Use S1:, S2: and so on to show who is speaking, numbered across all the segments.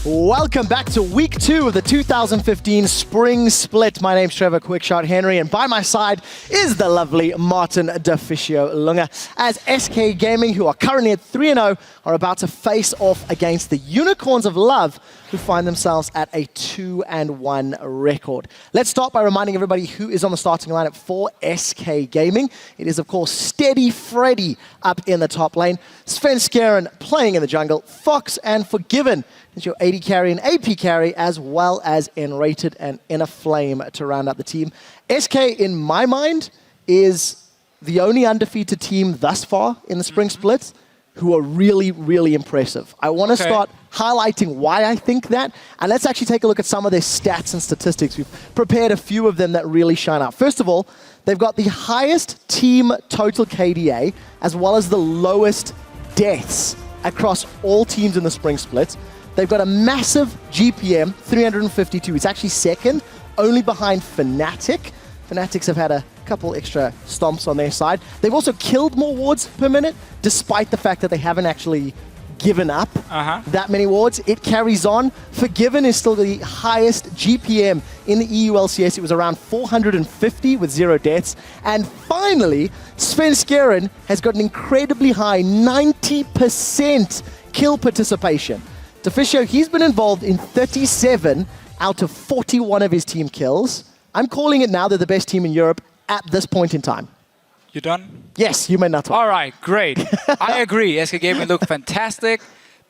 S1: Welcome back to week 2 of the 2015 Spring Split. My name's Trevor Quickshot Henry, and by my side is the lovely Martin Deficio Lunga, as SK Gaming, who are currently at 3-0, are about to face off against the Unicorns of Love, who find themselves at a 2-1 record. Let's start by reminding everybody who is on the starting lineup for SK Gaming. It is, of course, Steady Freddy up in the top lane, FLICKR playing in the jungle, Fox and Forgiven is your AD carry and AP carry, as well as Enrated and Inner Flame to round out the team. SK, in my mind, is the only undefeated team thus far in the Spring Split who are really, really impressive. I want to start highlighting why I think that, and let's actually take a look at some of their stats and statistics. We've prepared a few of them that really shine out. First of all, they've got the highest team total KDA, as well as the lowest deaths across all teams in the Spring Split. They've got a massive GPM, 352. It's actually second, only behind Fnatic. Fnatic have had a couple extra stomps on their side. They've also killed more wards per minute, despite the fact that they haven't actually given up that many wards. It carries on. Forgiven is still the highest GPM in the EU LCS. It was around 450 with 0 deaths. And finally, FLICKR has got an incredibly high 90% kill participation. Deficio, he's been involved in 37 out of 41 of his team kills. I'm calling it now they're the best team in Europe at this point in time.
S2: You done?
S1: Yes, you may not talk.
S2: All right, great. I agree. SK Gaming look fantastic.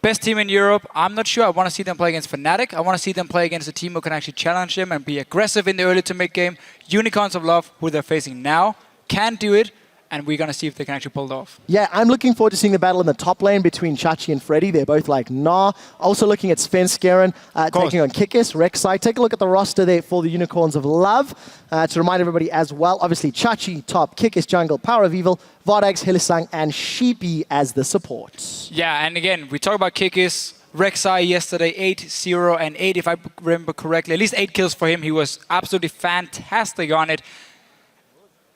S2: Best team in Europe. I'm not sure. I want to see them play against Fnatic. I want to see them play against a team who can actually challenge them and be aggressive in the early to mid game. Unicorns of Love, who they're facing now, can do it. And we're going to see if they can actually pull it off.
S1: Yeah, I'm looking forward to seeing the battle in the top lane between Chachi and Freddy. They're both like, nah. Also looking at FLICKR taking on Kikis, Rek'Sai. Take a look at the roster there for the Unicorns of Love. To remind everybody as well, obviously Chachi top, Kikis jungle, Power of Evil, Vardags, Hylissang, and Sheepy as the supports.
S2: Yeah, and again, we talk about Kikis. Rek'Sai yesterday, 8-0 and 8, if I remember correctly. At least 8 kills for him. He was absolutely fantastic on it.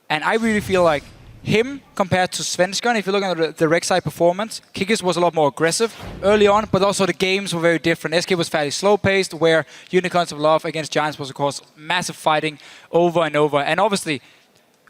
S2: And I really feel like him compared to FLICKR, if you look at the Rek'Sai performance, Kikis was a lot more aggressive early on, but also the games were very different. SK was fairly slow-paced, where Unicorns of Love against Giants was, of course, massive fighting over and over. And obviously,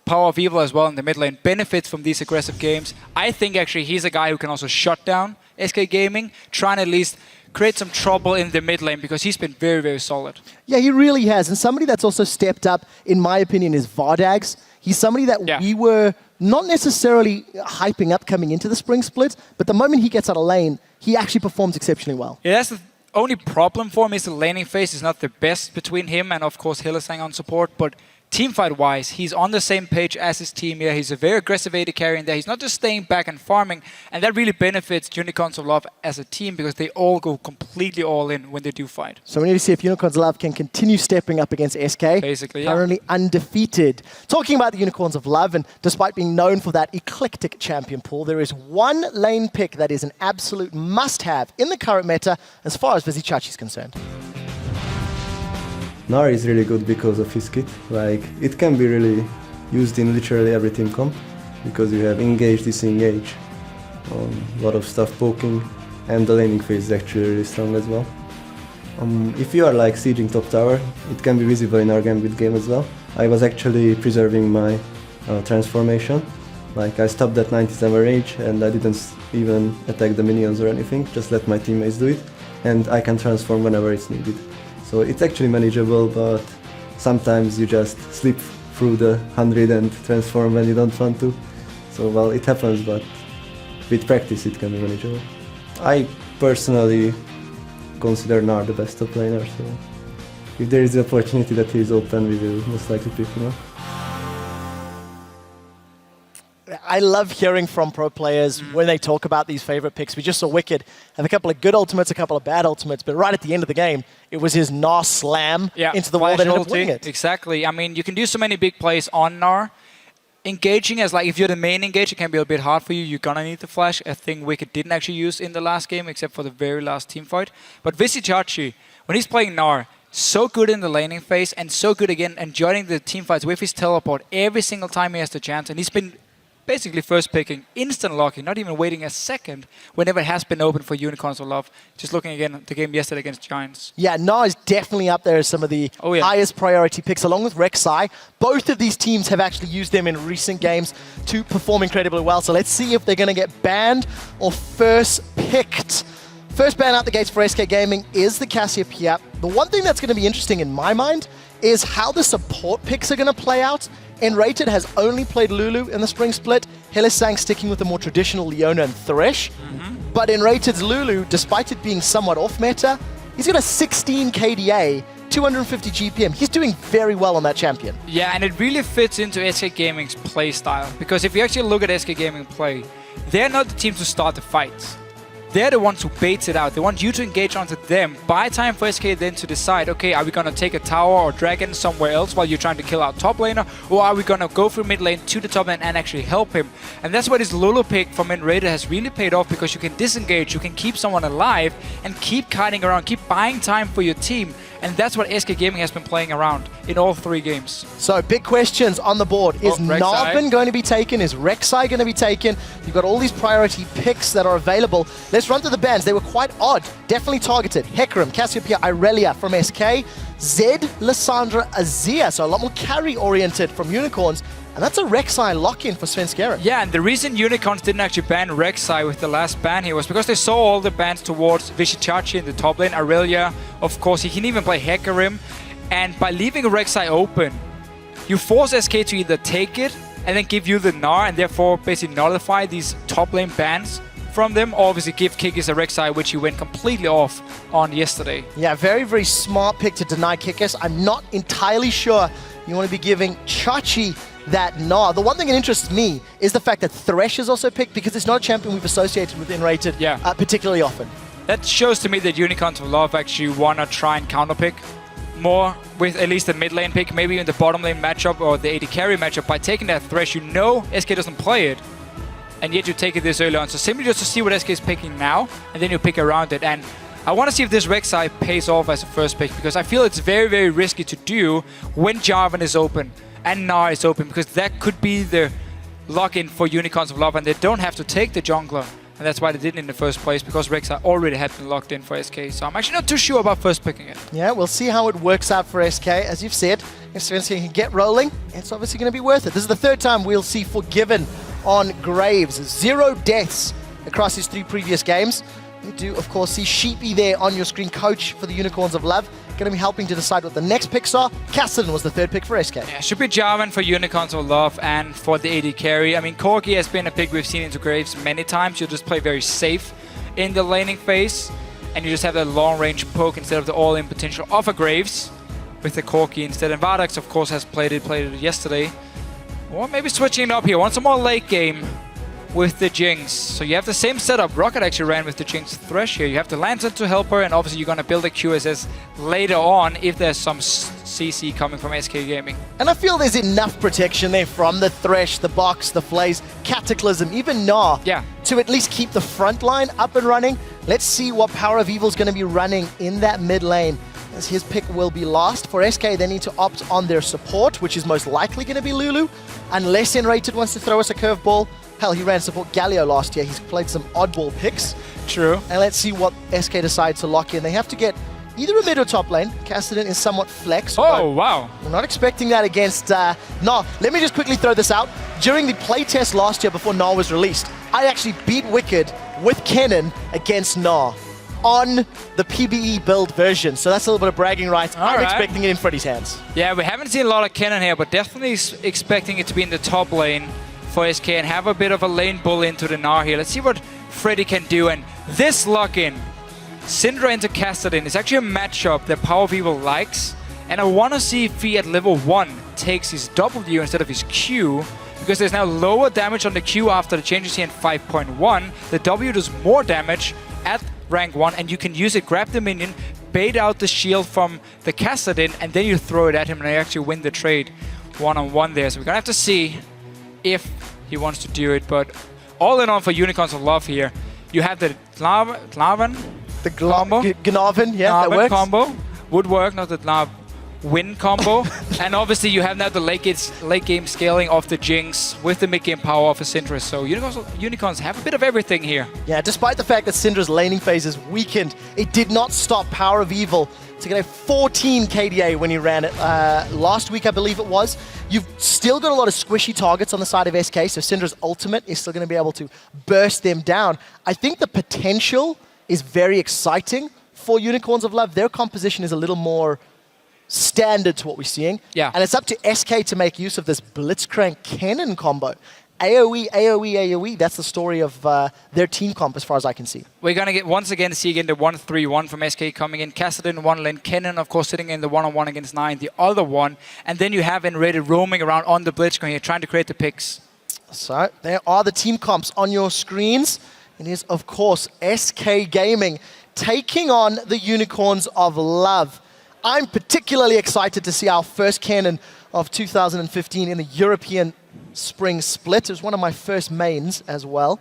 S2: Power of Evil as well in the mid lane benefits from these aggressive games. I think actually he's a guy who can also shut down SK Gaming, trying to at least create some trouble in the mid lane, because he's been very, very solid.
S1: Yeah, he really has. And somebody that's also stepped up, in my opinion, is Vardags. He's somebody that we were not necessarily hyping up coming into the Spring Split, but the moment he gets out of lane, he actually performs exceptionally well.
S2: Yeah, that's the only problem for him, is the laning phase is not the best between him and, of course, Hylissang on support, but teamfight-wise, he's on the same page as his team here. He's a very aggressive AD carry in there. He's not just staying back and farming, and that really benefits Unicorns of Love as a team, because they all go completely all in when they do fight.
S1: So we need to see if Unicorns of Love can continue stepping up against SK.
S2: Basically,
S1: currently undefeated. Talking about the Unicorns of Love, and despite being known for that eclectic champion pool, there is one lane pick that is an absolute must-have in the current meta as far as Vizichachi is concerned.
S3: Gnar is really good because of his kit. Like, it can be really used in literally every team comp, because you have engage, disengage, a lot of stuff poking, and the laning phase is actually really strong as well. If you are like sieging top tower, it can be visible in our Gambit game as well. I was actually preserving my transformation. Like, I stopped at 97 range and I didn't even attack the minions or anything, just let my teammates do it, and I can transform whenever it's needed. So it's actually manageable, but sometimes you just slip through the 100 and transform when you don't want to. So, well, it happens, but with practice it can be manageable. I personally consider Gnar the best top laner, so if there is the opportunity that he is open, we will most likely pick him up.
S1: I love hearing from pro players when they talk about these favorite picks. We just saw Wicked have a couple of good ultimates, a couple of bad ultimates, but right at the end of the game, it was his Gnar slam into the wall that ended up winning it.
S2: Exactly. I mean, you can do so many big plays on Gnar. Engaging as, like, if you're the main engager, it can be a bit hard for you. You're gonna need the flash, a thing Wicked didn't actually use in the last game, except for the very last team fight. But Vizichachi, when he's playing Gnar, so good in the laning phase, and so good again, and joining the team fights with his teleport every single time he has the chance, and he's been basically first picking, instant locking, not even waiting a second whenever it has been open for Unicorns of Love. Just looking again at the game yesterday against Giants.
S1: Yeah, Na is definitely up there as some of the highest priority picks, along with Rek'Sai. Both of these teams have actually used them in recent games to perform incredibly well. So let's see if they're going to get banned or first picked. First ban out the gates for SK Gaming is the Cassiopeia. The one thing that's going to be interesting in my mind is how the support picks are going to play out. Enrated has only played Lulu in the spring split. Hylissang sticking with the more traditional Leona and Thresh. But Enrated's Lulu, despite it being somewhat off meta, he's got a 16 KDA, 250 GPM. He's doing very well on that champion.
S2: Yeah, and it really fits into SK Gaming's play style. Because if you actually look at SK Gaming play, they're not the team to start the fights. They're the ones who baits it out. They want you to engage onto them. Buy time for SK then to decide, okay, are we going to take a tower or dragon somewhere else while you're trying to kill our top laner? Or are we going to go through mid lane to the top lane and actually help him? And that's why this Lulu pick from Enrated has really paid off, because you can disengage, you can keep someone alive and keep kiting around, keep buying time for your team. And that's what SK Gaming has been playing around in all 3 games.
S1: So big questions on the board. Is Narvin going to be taken? Is Rek'Sai going to be taken? You've got all these priority picks that are available. Let's run through the bans. They were quite odd. Definitely targeted. Hecarim, Cassiopeia, Irelia from SK. Zed, Lissandra, Azir. So a lot more carry-oriented from Unicorns. And that's a Rek'Sai lock-in for Svenskeren.
S2: Yeah, and the reason Unicorns didn't actually ban Rek'Sai with the last ban here was because they saw all the bans towards Vishichachi in the top lane, Irelia, of course, he can even play Hecarim. And by leaving Rek'Sai open, you force SK to either take it and then give you the Gnar and therefore basically nullify these top lane bans from them, or obviously give Kikis a Rek'Sai, which he went completely off on yesterday.
S1: Yeah, very, very smart pick to deny Kikis. I'm not entirely sure you want to be giving Chachi that Gnar. The one thing that interests me is the fact that Thresh is also picked, because it's not a champion we've associated with Enrated particularly often.
S2: That shows to me that Unicorns of Love actually want to try and counterpick more with at least the mid lane pick, maybe even the bottom lane matchup or the AD carry matchup. By taking that Thresh, you know SK doesn't play it, and yet you take it this early on. So simply just to see what SK is picking now, and then you pick around it. And I want to see if this Rek'Sai pays off as a first pick, because I feel it's very, very risky to do when Jarvan is open and Gnar is open, because that could be the lock-in for Unicorns of Love, and they don't have to take the jungler. And that's why they didn't in the first place, because Rek'Sai already had been locked in for SK. So I'm actually not too sure about first picking it.
S1: Yeah, we'll see how it works out for SK. As you've said, if Svenskeren can get rolling, it's obviously going to be worth it. This is the 3rd time we'll see Forgiven on Graves. 0 deaths across his 3 previous games. You do, of course, see Sheepy there on your screen, coach for the Unicorns of Love. Going to be helping to decide what the next picks are. Cassidy was the 3rd pick for SK.
S2: Yeah, should be Jarvan for Unicorns of Love and for the AD carry. I mean, Corki has been a pick we've seen into Graves many times. You just play very safe in the laning phase, and you just have that long-range poke instead of the all-in potential of a Graves with the Corki instead. And Vardax, of course, has played it yesterday. Or maybe switching it up here. Want some more late game with the Jinx. So you have the same setup. Rocket actually ran with the Jinx Thresh here. You have the Lantern to help her, and obviously you're going to build a QSS later on if there's some CC coming from SK Gaming.
S1: And I feel there's enough protection there from the Thresh, the Box, the Flaze, Cataclysm, even Gnar, to at least keep the front line up and running. Let's see what Power of Evil is going to be running in that mid lane, as his pick will be last. For SK, they need to opt on their support, which is most likely going to be Lulu, unless Enrated wants to throw us a curveball. Hell, he ran support Galio last year. He's played some oddball picks.
S2: True. And
S1: let's see what SK decides to lock in. They have to get either a mid or top lane. Cassidy is somewhat flex.
S2: Oh, wow.
S1: We're not expecting that against Gnar. Let me just quickly throw this out. During the playtest last year before Gnar was released, I actually beat Wicked with Kennen against Gnar on the PBE build version. So that's a little bit of bragging rights. I'm expecting it in Freddy's hands.
S2: Yeah, we haven't seen a lot of Kennen here, but definitely expecting it to be in the top lane for SK and have a bit of a lane bull into the Gnar here. Let's see what Freddy can do. And this lock-in, Syndra into Kassadin, is actually a matchup that Power of Evil likes. And I want to see if he at level 1 takes his W instead of his Q, because there's now lower damage on the Q after the changes here in 5.1. The W does more damage at rank 1, and you can use it, grab the minion, bait out the shield from the Kassadin, and then you throw it at him and you actually win the trade one-on-one there. So we're going to have to see if he wants to do it, but all in all for Unicorns of Love here, you have the Glarvan,
S1: the combo. Gnarvan, yeah, that works.
S2: Combo would work, not the win combo. And obviously you have now the late game scaling of the Jinx with the mid game power of a Syndra. So Unicorns have a bit of everything here.
S1: Yeah, despite the fact that Syndra's laning phase is weakened, it did not stop Power of Evil to get a 14 KDA when he ran it last week, I believe it was. You've still got a lot of squishy targets on the side of SK, so Syndra's ultimate is still going to be able to burst them down. I think the potential is very exciting for Unicorns of Love. Their composition is a little more standard to what we're seeing.
S2: Yeah.
S1: And it's up to SK to make use of this Blitzcrank Cannon combo. AoE, AoE, AoE, that's the story of their team comp as far as I can see.
S2: We're going to get once again see again the 1-3-1 from SK coming in. Kassadin in one lane, Kennen of course sitting in the one-on-one against 9, the other one. And then you have Enrated roaming around on the Blitzcrank here, trying to create the picks.
S1: So there are the team comps on your screens. It is of course SK Gaming taking on the Unicorns of Love. I'm particularly excited to see our first cannon of 2015 in the European Spring Split. It was one of my first mains as well.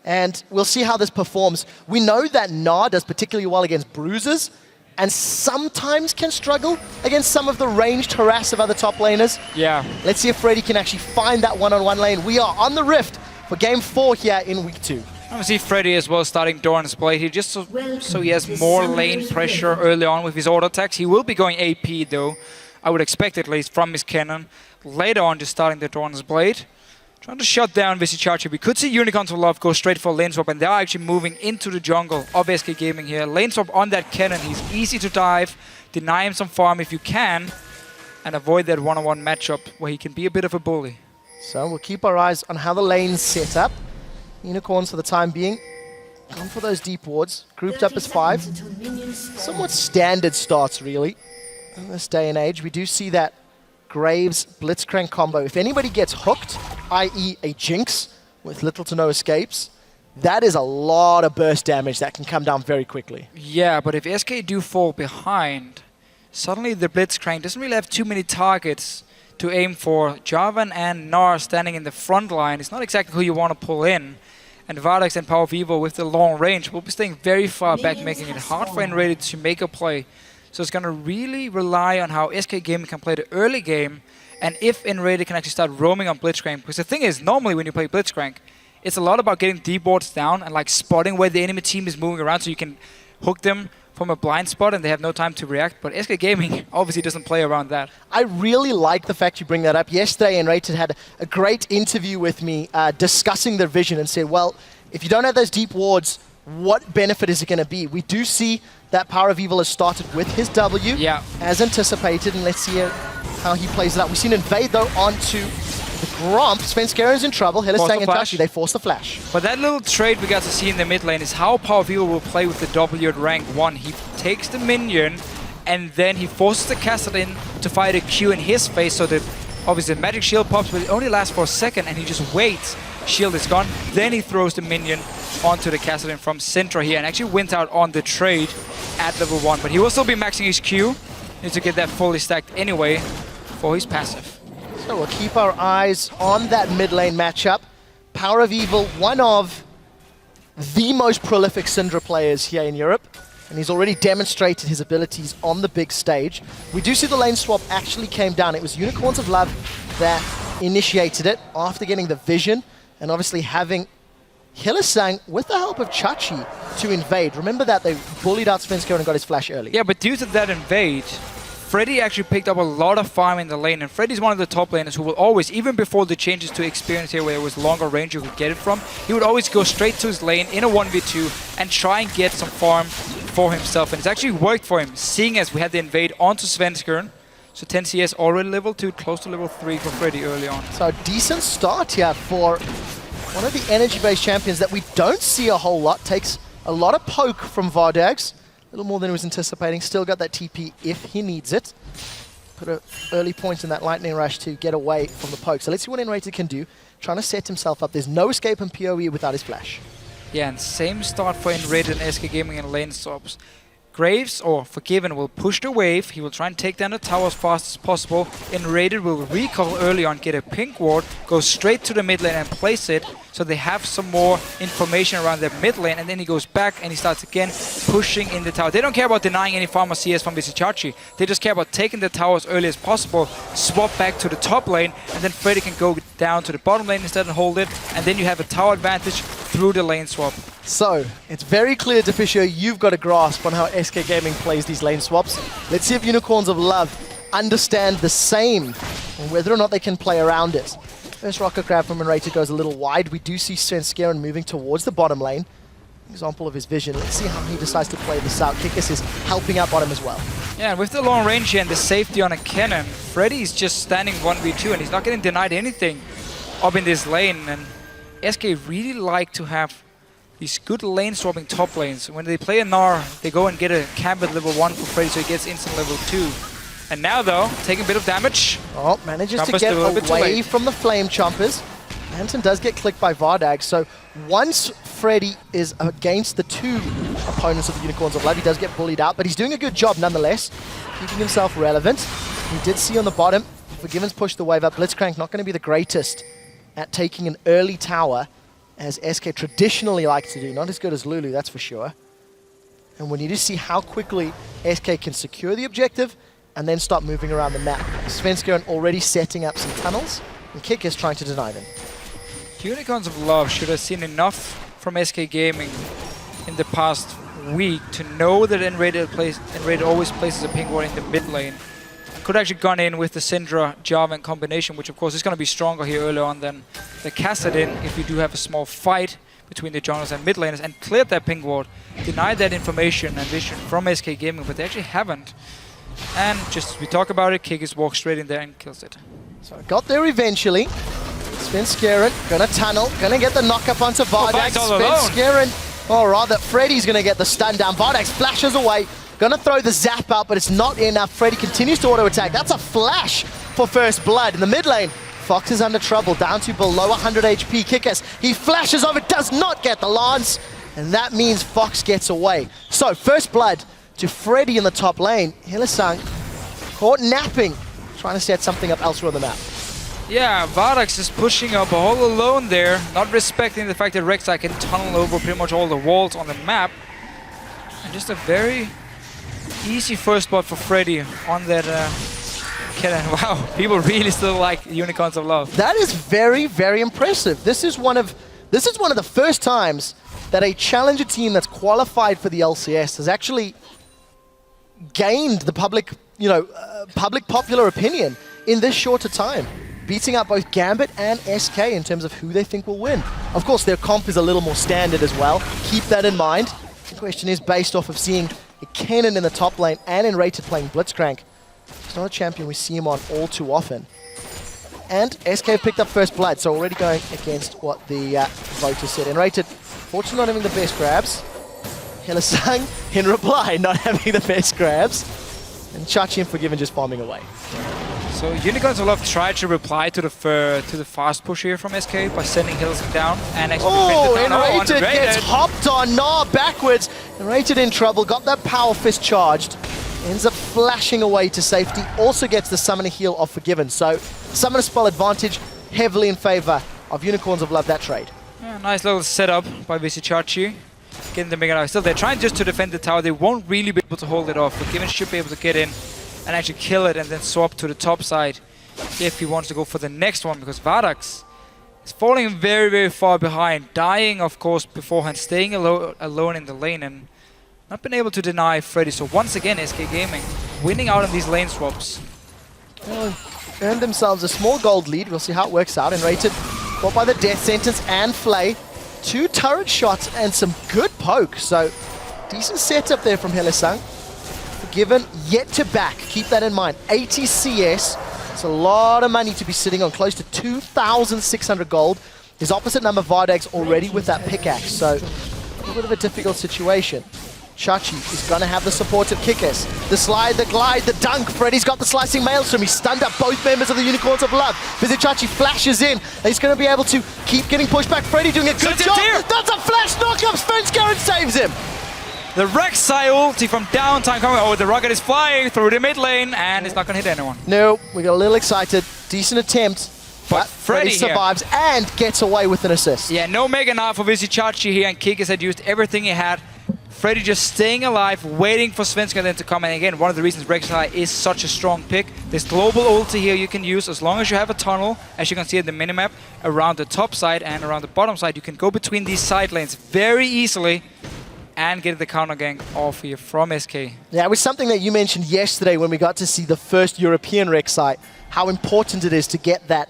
S1: And we'll see how this performs. We know that Na does particularly well against bruisers and sometimes can struggle against some of the ranged harass of other top laners.
S2: Yeah.
S1: Let's see if Freddy can actually find that one-on-one lane. We are on the Rift for Game 4 here in Week 2.
S2: I see Freddy as well starting Doran's Blade here just so he has more lane pressure early on with his auto attacks. He will be going AP though, I would expect at least from his cannon. Later on just starting the Doran's Blade. Trying to shut down Visichachi. We could see Unicorns of Love go straight for lane swap and they are actually moving into the jungle of SK Gaming here. Lane swap on that cannon, he's easy to dive, deny him some farm if you can, and avoid that one-on-one matchup where he can be a bit of a bully.
S1: So we'll keep our eyes on how the lane's set up. Unicorns for the time being, gone for those deep wards, grouped up as 5. Somewhat standard starts really in this day and age. We do see that Graves Blitzcrank combo. If anybody gets hooked, i.e. a Jinx with little to no escapes, that is a lot of burst damage that can come down very quickly.
S2: Yeah, but if SK do fall behind, suddenly the Blitzcrank doesn't really have too many targets to aim for. Jarvan and Nar standing in the front line is not exactly who you want to pull in. And Vardax and Power of Evil with the long range will be staying very far back, making it hard for Enrated to make a play. So it's going to really rely on how SK Gaming can play the early game, and if Enrated can actually start roaming on Blitzcrank. Because the thing is, normally when you play Blitzcrank, it's a lot about getting deep wards down and like spotting where the enemy team is moving around so you can hook them from a blind spot and they have no time to react. But SK Gaming obviously doesn't play around that.
S1: I really like the fact you bring that up. Yesterday, Enrated had a great interview with me discussing their vision and said, well, if you don't have those deep wards, what benefit is it going to be? We do see that Power of Evil has started with his W, as anticipated, and let's see how he plays it out. We've seen Invade, though, onto the Gromp. Svenskeren is in trouble. Hillesang and Tashi, they force the flash.
S2: But that little trade we got to see in the mid lane is how Power of Evil will play with the W at rank 1. He takes the minion, and then he forces the Kassadin to fight a Q in his face, so that obviously the magic shield pops, but it only lasts for a second, and he just waits. Shield is gone. Then he throws the minion onto the Kassadin from Syndra here and actually wins out on the trade at level 1. But he will still be maxing his Q. Needs to get that fully stacked anyway for his passive.
S1: So we'll keep our eyes on that mid lane matchup. Power of Evil, one of the most prolific Syndra players here in Europe. And he's already demonstrated his abilities on the big stage. We do see the lane swap actually came down. It was Unicorns of Love that initiated it after getting the vision. And obviously having Hillesang with the help of Chachi to invade. Remember that they bullied out Svenskeren and got his flash early.
S2: Yeah, but due to that invade, Freddy actually picked up a lot of farm in the lane. And Freddy's one of the top laners who will always, even before the changes to experience here where it was longer range you could get it from, he would always go straight to his lane in a 1v2 and try and get some farm for himself. And it's actually worked for him, seeing as we had the invade onto Svenskeren. So 10 CS already level 2, close to level 3 for Freddy early on.
S1: So a decent start here for one of the energy-based champions that we don't see a whole lot. Takes a lot of poke from Vardax. A little more than he was anticipating. Still got that TP if he needs it. Put an early point in that lightning rush to get away from the poke. So let's see what Enrated can do. Trying to set himself up. There's no escape in PoE without his flash.
S2: Yeah, and same start for Enrated and SK Gaming in lane swaps. Graves, or Forgiven, will push the wave. He will try and take down the tower as fast as possible. Enrated will recall early on, get a pink ward, go straight to the mid lane and place it. so they have some more information around their mid lane, and then he goes back and he starts again pushing in the tower. They don't care about denying any farmer CS from Visichachi. They just care about taking the tower as early as possible, swap back to the top lane, and then Freddy can go down to the bottom lane instead and hold it, and then you have a tower advantage through the lane swap.
S1: So, it's very clear, Deficio, you've got a grasp on how SK Gaming plays these lane swaps. Let's see if Unicorns of Love understand the same, and whether or not they can play around it. First rocket grab from Enrated goes a little wide. We do see Svenskeren moving towards the bottom lane. Example of his vision. Let's see how he decides to play this out. Kikis is helping out bottom as well.
S2: Yeah, and with the long range here and the safety on a cannon, Freddy's just standing 1v2 and he's not getting denied anything up in this lane. And SK really like to have these good lane swapping top lanes. When they play a Gnar, they go and get a camp at level 1 for Freddy, so he gets instant level 2. And now though, taking a bit of damage.
S1: Oh, manages to get away from the Flame Chompers. Anton does get clicked by Vardag, so once Freddy is against the two opponents of the Unicorns of Love, he does get bullied out, but he's doing a good job nonetheless, keeping himself relevant. We did see on the bottom, Forgiven's pushed the wave up. Blitzcrank not going to be the greatest at taking an early tower, as SK traditionally like to do. Not as good as Lulu, that's for sure. And we need to see how quickly SK can secure the objective and then start moving around the map. Svenskeren already setting up some tunnels, and Kick is trying to deny them.
S2: Unicorns of Love should have seen enough from SK Gaming in the past week to know that Enrated always places a pink ward in the mid lane. Could actually gone in with the Syndra Jarvan combination, which of course is going to be stronger here early on than the Kassadin if you do have a small fight between the junglers and mid laners, and cleared that pink ward, denied that information and vision from SK Gaming, but they actually haven't. And just as we talk about it, Kikis walks straight in there and kills it.
S1: So got there eventually. Svenskeren gonna tunnel, gonna get the knock-up onto Vardax. Svenskeren, or rather, Freddy's gonna get the stun down. Vardax flashes away, gonna throw the zap out, but it's not enough. Freddy continues to auto-attack. That's a flash for first blood. In the mid lane, Fox is under trouble, down to below 100 HP. Kikis, he flashes over, does not get the lance, and that means Fox gets away. So, first blood to Freddy in the top lane. Hylissang caught napping, trying to set something up elsewhere on the map.
S2: Yeah, Vardax is pushing up all alone there, not respecting the fact that Rek'Sai can tunnel over pretty much all the walls on the map. And just a very easy first spot for Freddy on that cannon. Wow, people really still like Unicorns of Love.
S1: That is very, very impressive. This is one of the first times that a challenger team that's qualified for the LCS has actually gained the public, public popular opinion in this shorter time, beating out both Gambit and SK in terms of who they think will win. Of course, their comp is a little more standard as well. Keep that in mind. The question is based off of seeing a Kennen in the top lane and Enrated playing Blitzcrank. It's not a champion we see him on all too often. And SK have picked up first blood, so already going against what the voters said. Enrated, fortunately not having the best grabs. Hylissang, in reply, not having the best grabs. And Chachi and Forgiven just farming away.
S2: So Unicorns of Love tried to reply to the fast push here from SK by sending Hylissang down and actually
S1: Enrated gets hopped on, Gnar backwards. Enrated in trouble, got that power fist charged. Ends up flashing away to safety. Also gets the summoner heal of Forgiven. So summoner spell advantage heavily in favor of Unicorns of Love that trade.
S2: Yeah, nice little setup by Visichachi. Getting the Mega Knife. Still, they're trying just to defend the tower. They won't really be able to hold it off. Forgiven should be able to get in and actually kill it and then swap to the top side if he wants to go for the next one, because Vardax is falling very, very far behind. Dying, of course, beforehand. Staying alone in the lane and not been able to deny Freddy. So once again, SK Gaming winning out on these lane swaps.
S1: Well, earned themselves a small gold lead. We'll see how it works out. Enrated caught by the death sentence and Flay. 2 turret shots and some good poke. So decent setup there from Hylissang. Forgiven yet to back. Keep that in mind. 80 CS. It's a lot of money to be sitting on. Close to 2,600 gold. His opposite number, Vardax, already with that pickaxe. So a little bit of a difficult situation. Chachi is going to have the support of Kikis. The slide, the glide, the dunk. Freddy's got the slicing maelstrom. He stunned up both members of the Unicorns of Love. Visichachi flashes in. He's going to be able to keep getting pushed back. Freddy doing a good job. That's a flash knock-up. Svenskeren saves him.
S2: The Rek'Sai ulti from downtime coming. Oh, the rocket is flying through the mid lane and it's not going to hit anyone.
S1: No, we got a little excited. Decent attempt.
S2: But Freddy here
S1: survives and gets away with an assist.
S2: Yeah, no Mega Knife for Visichachi here, and Kikis had used everything he had. Freddy just staying alive, waiting for Svenska then to come. And again, one of the reasons Rek'Sai is such a strong pick. This global ulti here you can use as long as you have a tunnel, as you can see in the minimap, around the top side and around the bottom side. You can go between these side lanes very easily and get the counter gank off here from SK.
S1: Yeah, it was something that you mentioned yesterday when we got to see the first European Rek'Sai, how important it is to get that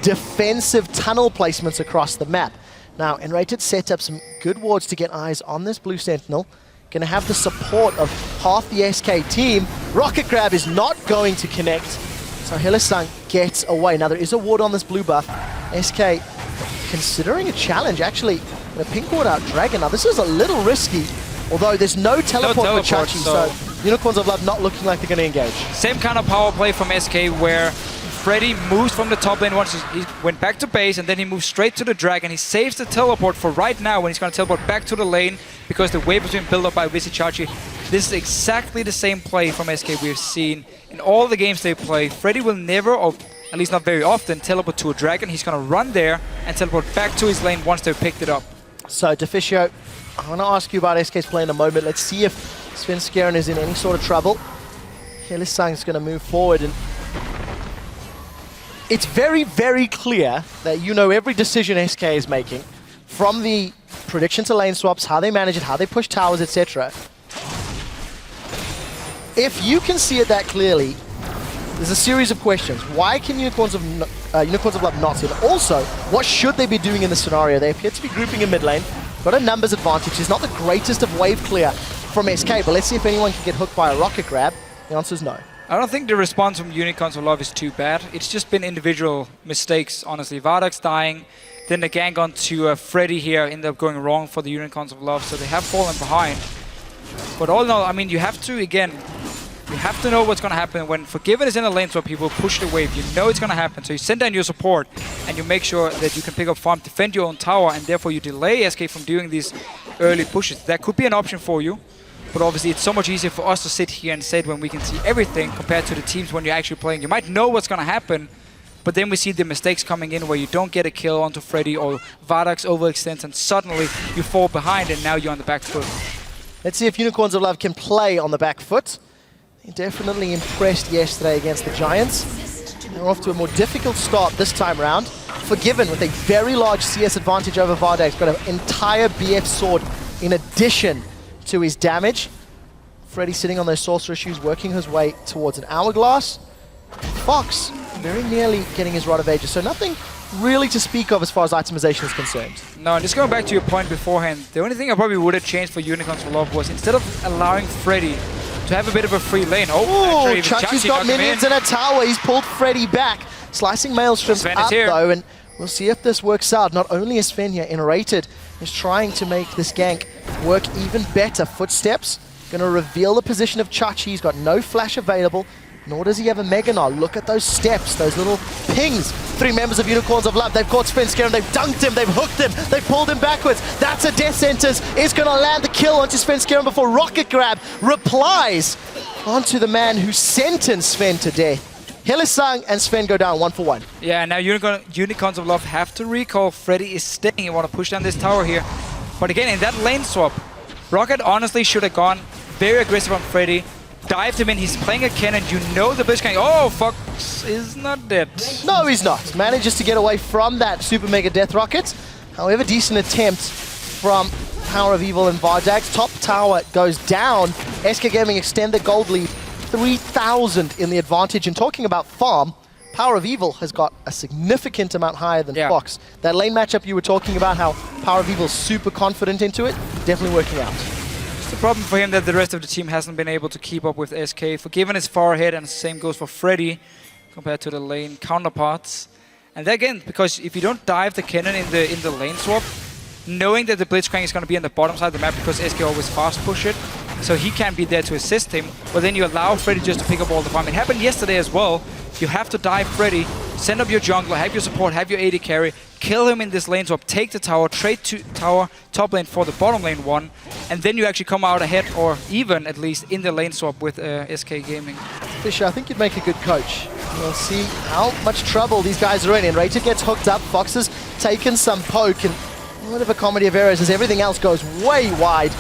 S1: defensive tunnel placements across the map. Now, Enrated set up some good wards to get eyes on this blue Sentinel. Going to have the support of half the SK team. Rocket Grab is not going to connect, so Hylissang gets away. Now, there is a ward on this blue buff. SK considering a challenge, actually. Going to pink ward out Dragon. Now, this is a little risky, although there's no teleport for Chachi, so Unicorns of Love not looking like they're going to engage.
S2: Same kind of power play from SK where Freddy moves from the top lane once he went back to base, and then he moves straight to the Dragon. He saves the teleport for right now when he's going to teleport back to the lane because the wave has been built up by Visichachi. This is exactly the same play from SK we've seen in all the games they play. Freddy will never, or at least not very often, teleport to a Dragon. He's going to run there and teleport back to his lane once they've picked it up.
S1: So, Deficio, I want to ask you about SK's play in a moment. Let's see if Svenskeren is in any sort of trouble. Hylissang is going to move forward, and it's very, very clear that you know every decision SK is making, from the prediction to lane swaps, how they manage it, how they push towers, etc. If you can see it that clearly, there's a series of questions. Why can Unicorns of Love not see it? Also, what should they be doing in this scenario? They appear to be grouping in mid lane, got a numbers advantage. It's not the greatest of wave clear from SK, but let's see if anyone can get hooked by a rocket grab. The answer is no.
S2: I don't think the response from Unicorns of Love is too bad. It's just been individual mistakes, honestly. Vardak's dying, then the gank onto Freddy here ended up going wrong for the Unicorns of Love, so they have fallen behind. But all in all, I mean, you have to, again, you have to know what's going to happen. When Forgiven is in a lane swap, people push the wave. You know it's going to happen, so you send down your support, and you make sure that you can pick up farm, defend your own tower, and therefore you delay SK from doing these early pushes. That could be an option for you. But obviously, it's so much easier for us to sit here and say it when we can see everything compared to the teams when you're actually playing. You might know what's going to happen, but then we see the mistakes coming in where you don't get a kill onto Freddy or Vardax overextends and suddenly you fall behind and now you're on the back foot.
S1: Let's see if Unicorns of Love can play on the back foot. They definitely impressed yesterday against the Giants. They're off to a more difficult start this time around. Forgiven with a very large CS advantage over Vardax. Got an entire BF sword in addition to his damage. Freddy sitting on those sorcerer shoes, working his way towards an hourglass. Fox very nearly getting his Rod of Ages, so nothing really to speak of as far as itemization is concerned.
S2: No, and just going back to your point beforehand, the only thing I probably would have changed for Unicorns of Love was instead of allowing Freddy to have a bit of a free lane.
S1: Oh, Chachi's got minions and a tower. He's pulled Freddy back. Slicing Maelstrom up though, and we'll see if this works out. Not only is Sven here, Enrated is trying to make this gank work even better. Footsteps, going to reveal the position of Chachi. He's got no flash available, nor does he have a Mega Gnar. Look at those steps, those little pings. Three members of Unicorns of Love. They've caught Svenskeren, they've dunked him, they've hooked him, they've pulled him backwards. That's a Death Sentence. It's going to land the kill onto Svenskeren before Rocket Grab replies onto the man who sentenced Sven to death. Hylissang and Sven go down 1 for 1.
S2: Yeah, now Unicorns of Love have to recall. Freddy is staying. You want to push down this tower here. But again, in that lane swap, Rocket honestly should have gone very aggressive on Freddy. Dived him in. He's playing a cannon. You know the Blitzcrank. Oh, Fox is not dead.
S1: No, he's not. Manages to get away from that Super Mega Death Rocket. However, decent attempt from Power of Evil and Vardax. Top tower goes down. SK Gaming extend the gold lead. 3,000 in the advantage. And talking about farm, Power of Evil has got a significant amount higher than Fox. That lane matchup you were talking about, how Power of Evil's super confident into it, definitely working out.
S2: It's the problem for him that the rest of the team hasn't been able to keep up with SK. Forgiven is far ahead, and the same goes for Freddy compared to the lane counterparts. And again, because if you don't dive the cannon in the lane swap, knowing that the Blitzcrank is going to be on the bottom side of the map because SK always fast push it, so he can't be there to assist him, but then you allow Freddy just to pick up all the farm. It happened yesterday as well. You have to dive Freddy, send up your jungler, have your support, have your AD carry, kill him in this lane swap, take the tower, trade to tower, top lane for the bottom lane one, and then you actually come out ahead, or even at least in the lane swap with SK Gaming.
S1: Fisher, I think you'd make a good coach. We'll see how much trouble these guys are in. Rated gets hooked up, Fox has taken some poke, and a bit of a comedy of errors as everything else goes way wide.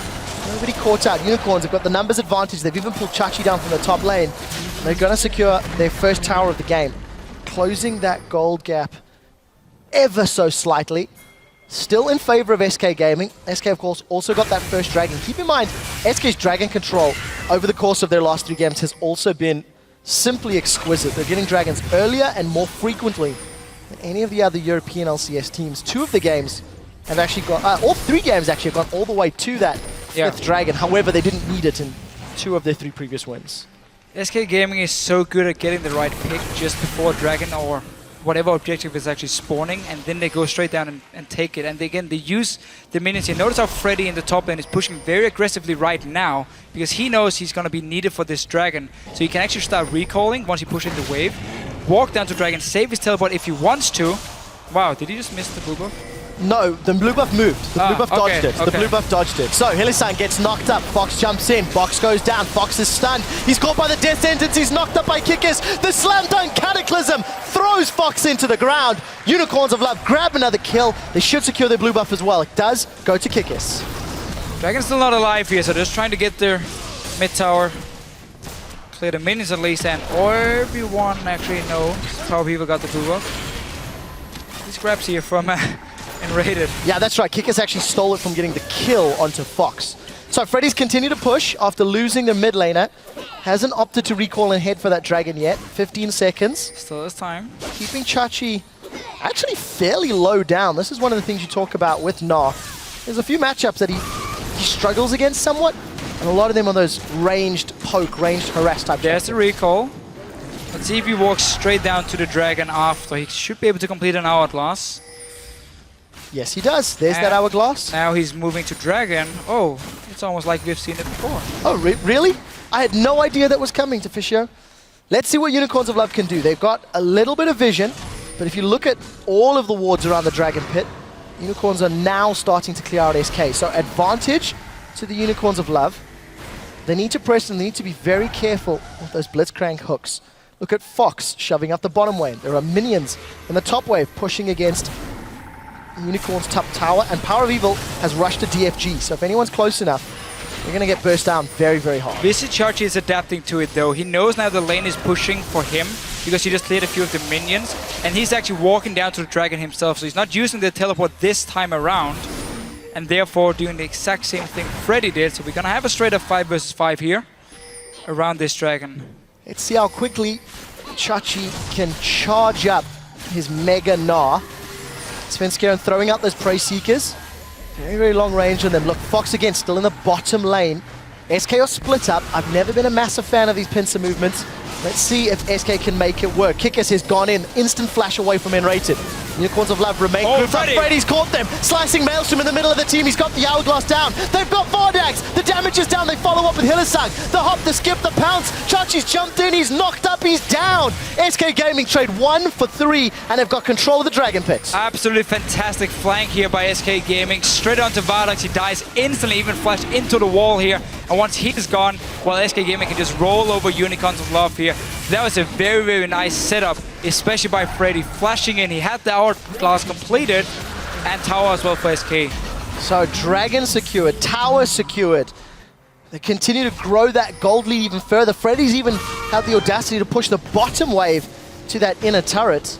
S1: Nobody caught out. Unicorns have got the numbers advantage. They've even pulled Chachi down from the top lane. They're going to secure their first tower of the game. Closing that gold gap ever so slightly. Still in favor of SK Gaming. SK, of course, also got that first dragon. Keep in mind, SK's dragon control over the course of their last 3 games has also been simply exquisite. They're getting dragons earlier and more frequently than any of the other European LCS teams. 2 of the games have actually gone, all 3 games actually have gone all the way to that 5th dragon. However, they didn't need it in 2 of their 3 previous wins.
S2: SK Gaming is so good at getting the right pick just before dragon or whatever objective is actually spawning, and then they go straight down and take it. And again, they use the minions here. Notice how Freddy in the top lane is pushing very aggressively right now because he knows he's going to be needed for this dragon. So he can actually start recalling once he pushes the wave, walk down to dragon, save his teleport if he wants to. Wow, did he just miss the blue buff?
S1: No, the blue buff moved. The blue buff dodged it.
S2: Okay.
S1: The blue buff dodged it. So Hilisan gets knocked up. Fox jumps in. Box goes down. Fox is stunned. He's caught by the death sentence. He's knocked up by Kikis. The slam dunk cataclysm throws Fox into the ground. Unicorns of Love grab another kill. They should secure their blue buff as well. It does go to Kikis.
S2: Dragon's still not alive here, so just trying to get their mid tower. Clear the minions at least, and everyone actually knows how people got the blue buff. These grabs here from Rated.
S1: Yeah, that's right. Kikis actually stole it from getting the kill onto Fox. So Freddy's continue to push after losing their mid laner. Hasn't opted to recall and head for that dragon yet. 15 seconds.
S2: Still has time.
S1: Keeping Chachi actually fairly low down. This is one of the things you talk about with Nah. There's a few matchups that he struggles against somewhat, and a lot of them are those ranged poke, ranged harass type.
S2: There's the recall. Let's see if he walks straight down to the dragon after. He should be able to complete an hourglass.
S1: Yes, he does. There's that hourglass.
S2: Now he's moving to dragon. Oh, it's almost like we've seen it before.
S1: Oh, really? I had no idea that was coming to Fisher. Let's see what Unicorns of Love can do. They've got a little bit of vision, but if you look at all of the wards around the dragon pit, Unicorns are now starting to clear out SK. So advantage to the Unicorns of Love. They need to press and they need to be very careful with those Blitzcrank hooks. Look at Fox shoving up the bottom wave. There are minions in the top wave pushing against Unicorn's top tower, and Power of Evil has rushed to DFG, so if anyone's close enough, they're going to get burst down very, very hard.
S2: Chachi is adapting to it though. He knows now the lane is pushing for him because he just cleared a few of the minions, and he's actually walking down to the dragon himself, so he's not using the teleport this time around, and therefore doing the exact same thing Freddy did. So we're going to have a straight up 5 versus 5 here around this dragon.
S1: Let's see how quickly Chachi can charge up his Mega Nah. Svenskeren throwing out those Prey Seekers. Very, very long range on them. Look, Fox again, still in the bottom lane. SK are split up. I've never been a massive fan of these pincer movements. Let's see if SK can make it work. Kikis has gone in. Instant flash away from N-Rated. Unicorns of Love remain grouped up. Freddy's caught them. Slicing Maelstrom in the middle of the team. He's got the hourglass down. They've got Vardags. The damage is down. They follow up with Hilisan. The hop, the skip, the pounce. Chachi's jumped in. He's knocked up. He's down. SK Gaming trade 1 for 3 and have got control of the Dragon Pit.
S2: Absolutely fantastic flank here by SK Gaming. Straight onto Vardags. He dies instantly, even flashed into the wall here. And once he's gone, well, SK Gaming can just roll over Unicorns of Love here. That was a very, very nice setup, especially by Freddy. Flashing in, he had the hourglass completed, and tower as well for SK.
S1: So Dragon secured, tower secured. They continue to grow that gold lead even further. Freddy's even had the audacity to push the bottom wave to that inner turret.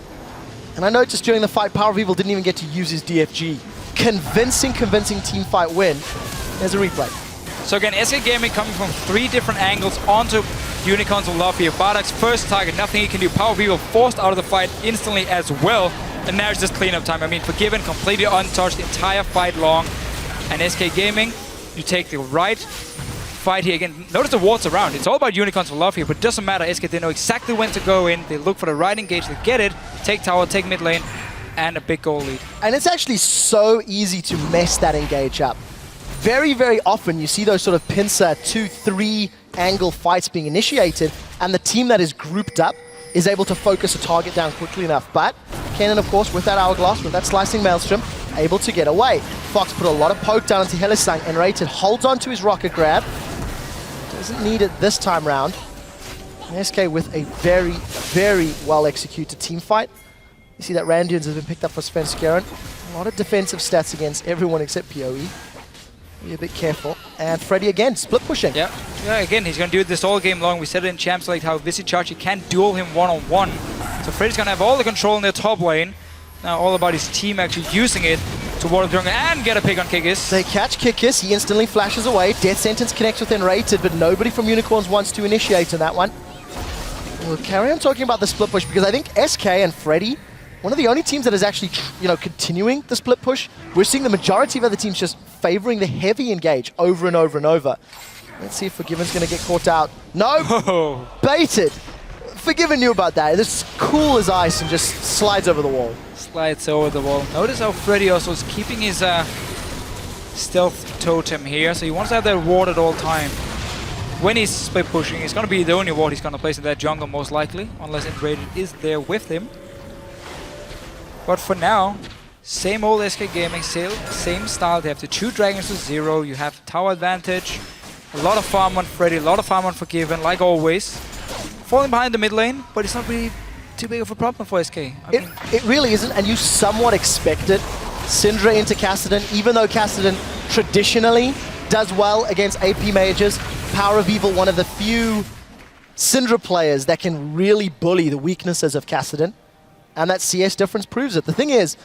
S1: And I noticed during the fight, Power of Evil didn't even get to use his DFG. Convincing team fight win. There's a replay.
S2: So again, SK Gaming coming from 3 different angles onto Unicorns of Love here. Vardags first target, nothing he can do. Power of Evil forced out of the fight instantly as well. And now it's just cleanup time. I mean, Forgiven completely untouched the entire fight long. And SK Gaming, you take the right fight here again. Notice the wards around. It's all about Unicorns of Love here, but it doesn't matter. SK, they know exactly when to go in. They look for the right engage, they get it, take tower, take mid lane, and a big goal lead.
S1: And it's actually so easy to mess that engage up. Very, very often you see those sort of pincer 2-3 angle fights being initiated, and the team that is grouped up is able to focus a target down quickly enough. But Kennen, of course, with that hourglass, with that slicing Maelstrom, able to get away. Fox put a lot of poke down into Hilisan, and Rated holds on to his rocket grab. Doesn't need it this time round. SK with a very, very well-executed team fight. You see that Randians has been picked up for Svenskeren. A lot of defensive stats against everyone except PoE. Be a bit careful. And Freddy again, split pushing.
S2: Yeah, again, he's going to do this all game long. We said it in Champs League how Visichachi can duel him one-on-one. So Freddy's going to have all the control in their top lane. Now all about his team actually using it to ward the jungle and get a pick on Kikis.
S1: They catch Kikis, he instantly flashes away. Death Sentence connects with Enrated, but nobody from Unicorns wants to initiate in that one. We'll carry on talking about the split push because I think SK and Freddy, one of the only teams that is actually, continuing the split push. We're seeing the majority of other teams just favoring the heavy engage over and over and over. Let's see if Forgiven's going to get caught out. No!
S2: Oh.
S1: Baited! Forgiven knew about that. This cool as ice and just slides over the wall.
S2: Slides over the wall. Notice how Freddy also is keeping his stealth totem here, so he wants to have that ward at all time. When he's split pushing, it's going to be the only ward he's going to place in that jungle most likely, unless Enrated is there with him. But for now, same old SK Gaming, same style. They have the 2 dragons to 0. You have tower advantage. A lot of farm on Freddy, a lot of farm on Forgiven, like always. Falling behind the mid lane, but it's not really too big of a problem for SK.
S1: It really isn't, and you somewhat expect it. Syndra into Kassadin, even though Kassadin traditionally does well against AP mages. Power of Evil, one of the few Syndra players that can really bully the weaknesses of Kassadin. And that CS difference proves it. The thing is,